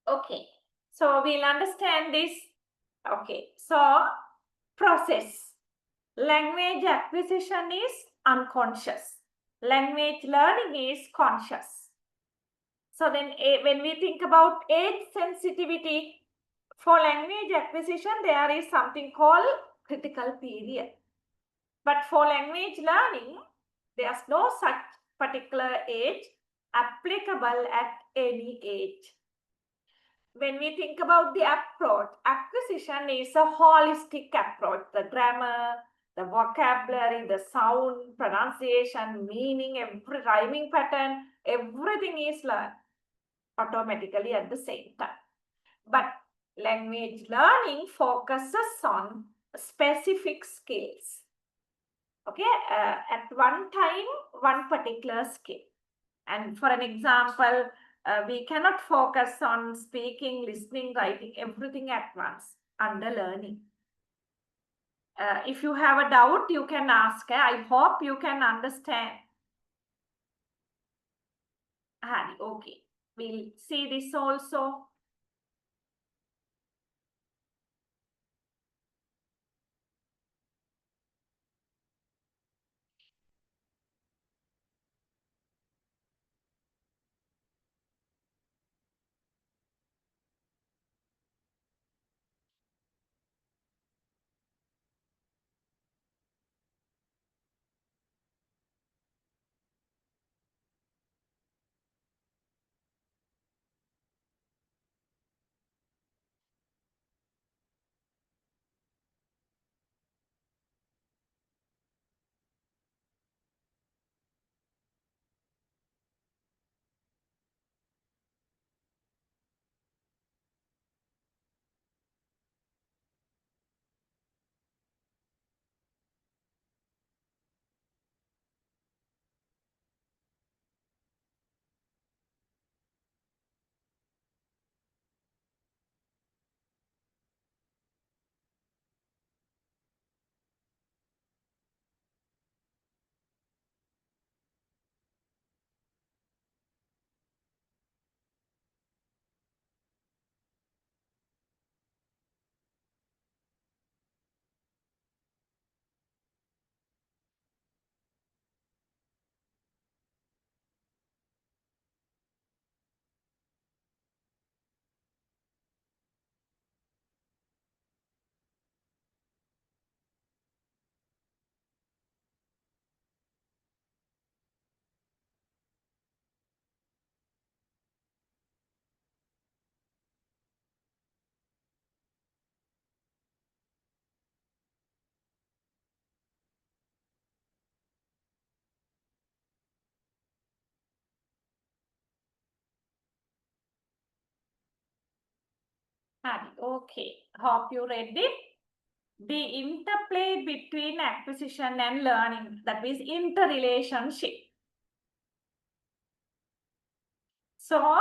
Okay, so we'll understand this. Okay, so process. Language acquisition is unconscious. Language learning is conscious. So then when we think about age sensitivity, for language acquisition, there is something called critical period. But for language learning, there's no such particular age applicable at any age. When we think about the approach, acquisition is a holistic approach. The grammar, the vocabulary, the sound, pronunciation, meaning, every rhyming pattern, everything is learned automatically at the same time. But language learning focuses on specific skills. Okay, at one time, one particular skill. And for an example, we cannot focus on speaking, listening, writing, everything at once under learning. If you have a doubt, you can ask. I hope you can understand. Okay, we'll see this also. Okay, hope you read it. The interplay between acquisition and learning, that is interrelationship. So,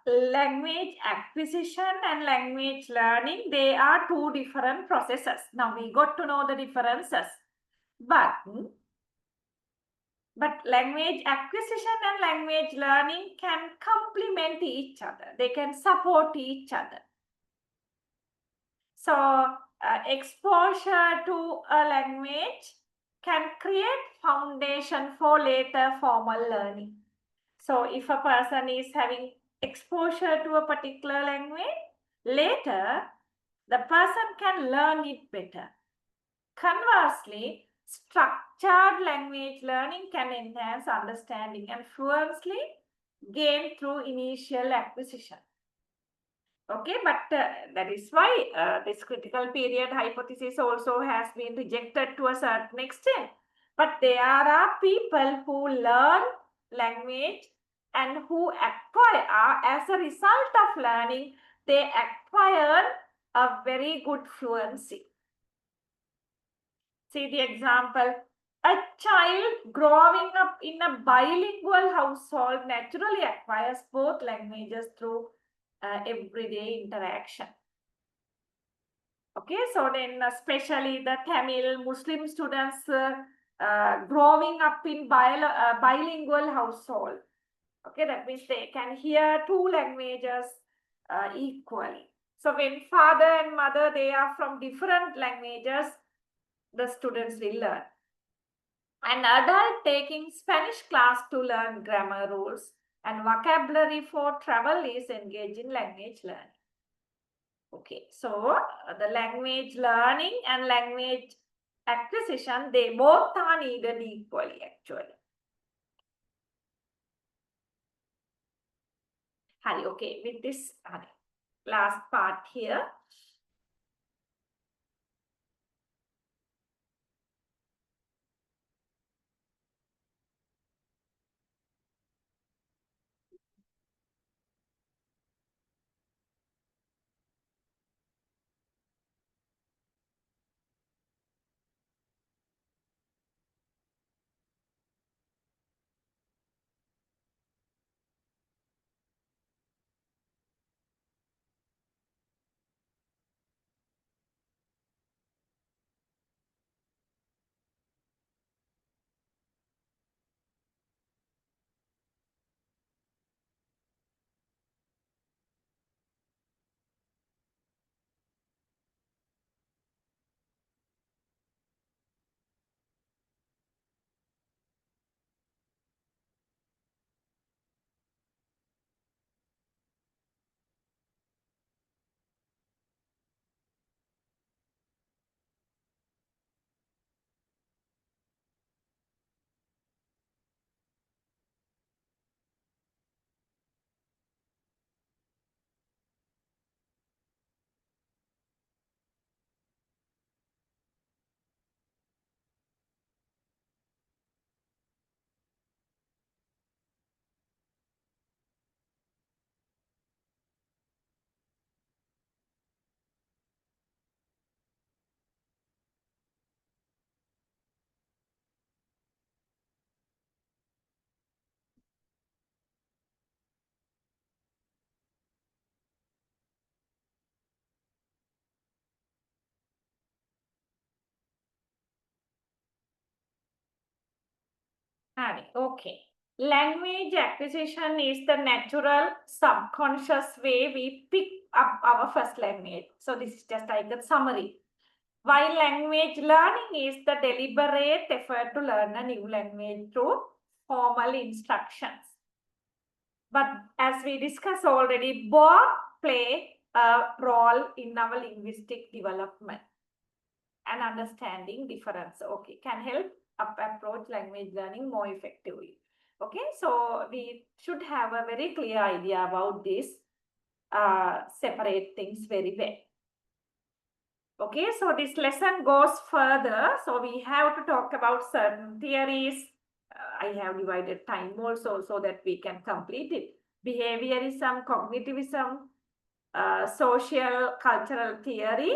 language acquisition and language learning, they are two different processes. Now, we got to know the differences. But language acquisition and language learning can complement each other. They can support each other. So, exposure to a language can create foundation for later formal learning. So, if a person is having exposure to a particular language, later the person can learn it better. Conversely, structured language learning can enhance understanding and fluency gained through initial acquisition. Okay, but that is why this critical period hypothesis also has been rejected to a certain extent. But there are people who learn language and who acquire, as a result of learning, they acquire a very good fluency. See the example. A child growing up in a bilingual household naturally acquires both languages through everyday interaction. Okay, so then especially the Tamil Muslim students growing up in bilingual household. Okay, that means they can hear two languages equally. So when father and mother, they are from different languages, the students will learn. An adult taking Spanish class to learn grammar rules and vocabulary for travel is engaged in language learning. Okay, so the language learning and language acquisition, they both are needed equally actually. Hari, okay, with this last part here. Okay. Language acquisition is the natural subconscious way we pick up our first language. So this is just like a summary. While language learning is the deliberate effort to learn a new language through formal instructions. But as we discussed already, both play a role in our linguistic development and understanding difference. Okay, can help approach language learning more effectively. Okay, so we should have a very clear idea about this, separate things very well. Okay, so this lesson goes further. So we have to talk about certain theories. I have divided time also so that we can complete it. Behaviorism, cognitivism, social cultural theory,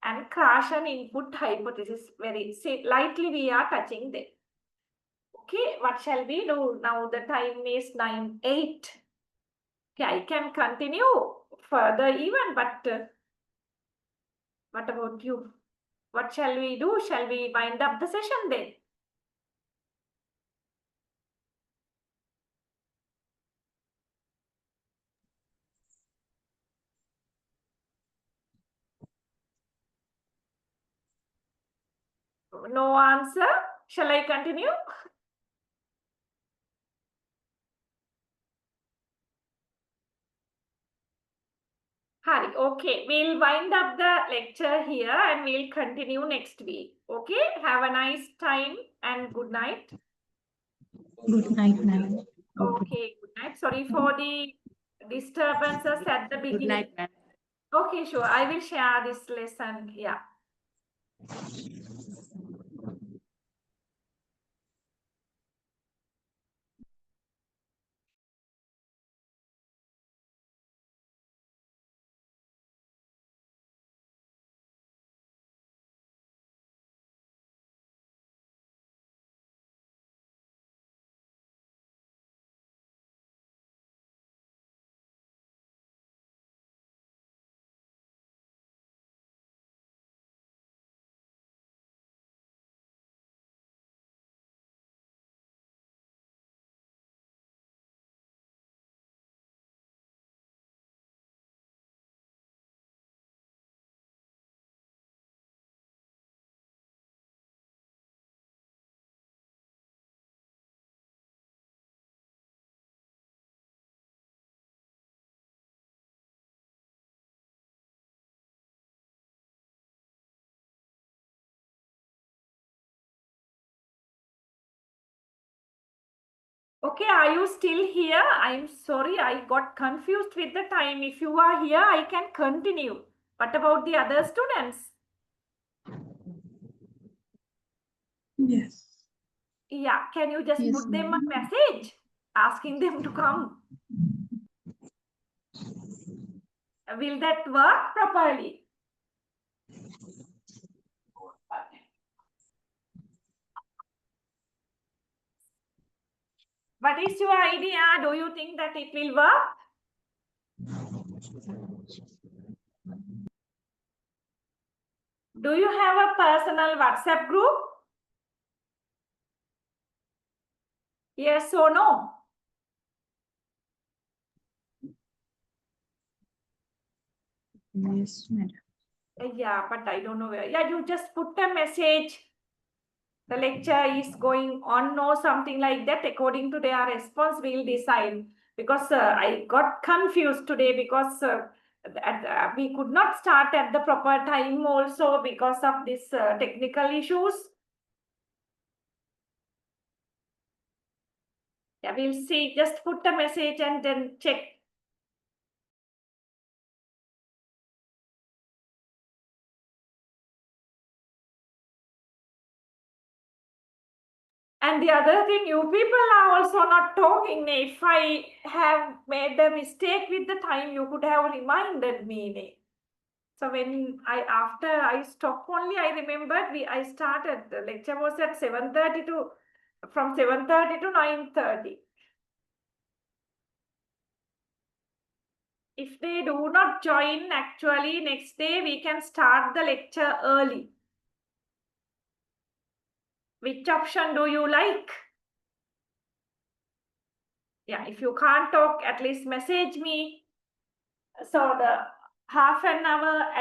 and Krashen input hypothesis. Very lightly we are touching them. Okay, what shall we do? Now the time is 9:08. Okay, I can continue further even, but what about you? What shall we do? Shall we wind up the session then? No answer. Shall I continue? Hari, okay. We'll wind up the lecture here and we'll continue next week. Okay. Have a nice time and good night. Good night, ma'am. Okay, good night. Sorry for the disturbances at the beginning. Good night, ma'am. Okay, sure. I will share this lesson. Yeah. Okay, are you still here? I'm sorry, I got confused with the time. If you are here, I can continue. What about the other students? Yes. Yeah, can you just Yes, put them a ma'am. message asking them to come? Will that work properly? What is your idea? Do you think that it will work? Do you have a personal WhatsApp group? Yes or no? Yes, madam. Yeah, but I don't know where. Yeah, you just put a message. The lecture is going on or something like that. According to their response, we'll decide. Because I got confused today because we could not start at the proper time also because of this technical issues. Yeah, we'll see. Just put a message and then check. And the other thing, you people are also not talking. If I have made a mistake with the time, you could have reminded me. So when after I stopped only, I remembered I started, the lecture was at 7:30 to, from 7:30 to 9:30. If they do not join, actually next day we can start the lecture early. Which option do you like? Yeah, if you can't talk, at least message me. So the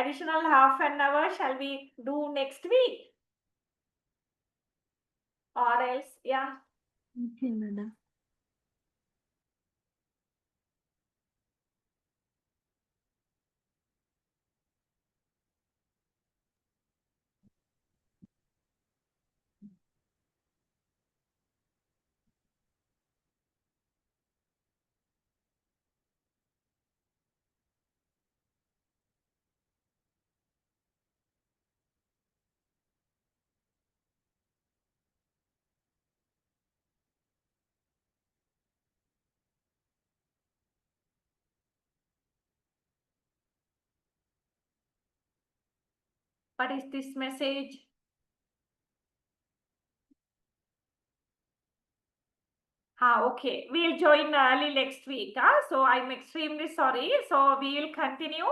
additional half an hour, shall we do next week? Or else, yeah. Okay, madam. What is this message? Okay. We'll join early next week. So I'm extremely sorry. So we will continue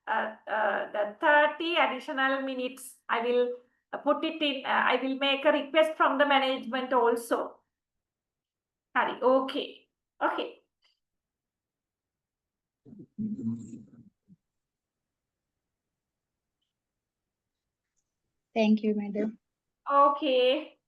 the 30 additional minutes. I will put it in. I will make a request from the management also. Hari. Okay. Okay. Thank you, madam. Okay.